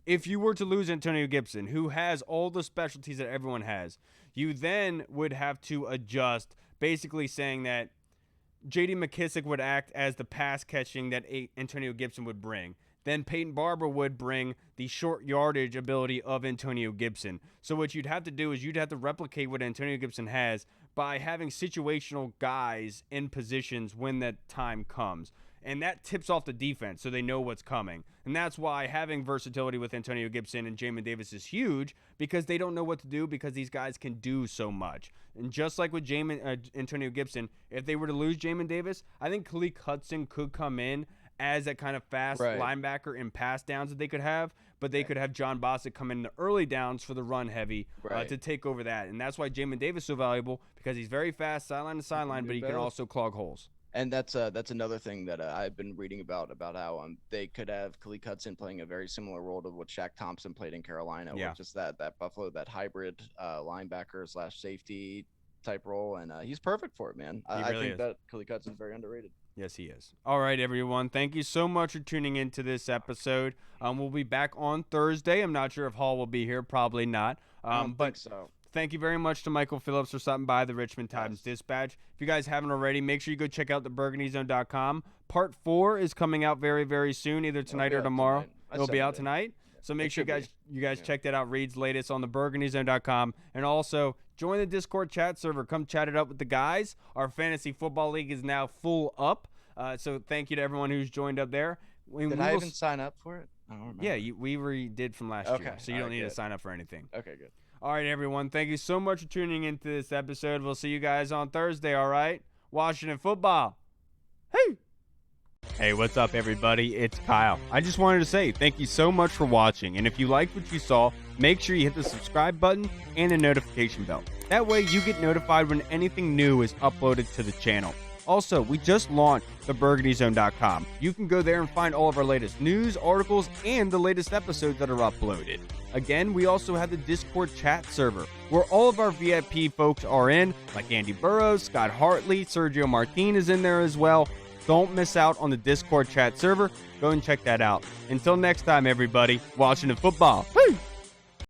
If you were to lose Antonio Gibson, who has all the specialties that everyone has, you then would have to adjust, basically saying that J.D. McKissick would act as the pass catching that Antonio Gibson would bring. Then Peyton Barber would bring the short yardage ability of Antonio Gibson. So what you'd have to do is you'd have to replicate what Antonio Gibson has by having situational guys in positions when that time comes. And that tips off the defense so they know what's coming. And that's why having versatility with Antonio Gibson and Jamin Davis is huge, because they don't know what to do because these guys can do so much. And just like with Antonio Gibson, if they were to lose Jamin Davis, I think Khaleke Hudson could come in as that kind of fast linebacker in pass downs that they could have, but they could have John Bostic come in the early downs for the run heavy to take over that. And that's why Jamin Davis is so valuable, because he's very fast sideline to sideline, but he can also clog holes. And that's another thing that I've been reading about how they could have Khaleke Hudson playing a very similar role to what Shaq Thompson played in Carolina, which is that Buffalo, that hybrid linebacker / safety type role, and he's perfect for it, man. I think that Khaleke Hudson's very underrated. Yes, he is. All right, everyone. Thank you so much for tuning into this episode. We'll be back on Thursday. I'm not sure if Hall will be here. Probably not. I don't think so. Thank you very much to Michael Phillips for stopping by the Richmond Times Dispatch. If you guys haven't already, make sure you go check out the BurgundyZone.com. Part 4 is coming out very, very soon, either tonight or tomorrow. It'll be out tonight. So make sure you guys check that out. Reed's latest on the BurgundyZone.com. And also, join the Discord chat server. Come chat it up with the guys. Our fantasy football league is now full up. So thank you to everyone who's joined up there. Did I even sign up for it? I don't remember. Yeah, we did from last year. So you don't need to sign up for anything. Okay, good. All right, everyone. Thank you so much for tuning into this episode. We'll see you guys on Thursday, all right? Washington football. Hey! Hey, what's up, everybody? It's Kyle. I just wanted to say thank you so much for watching. And if you liked what you saw, make sure you hit the subscribe button and the notification bell. That way you get notified when anything new is uploaded to the channel. Also, we just launched the BurgundyZone.com. You can go there and find all of our latest news, articles, and the latest episodes that are uploaded. Again, we also have the Discord chat server, where all of our VIP folks are in, like Andy Burrows, Scott Hartley, Sergio Martin is in there as well. Don't miss out on the Discord chat server. Go and check that out. Until next time, everybody, Washington football. Woo!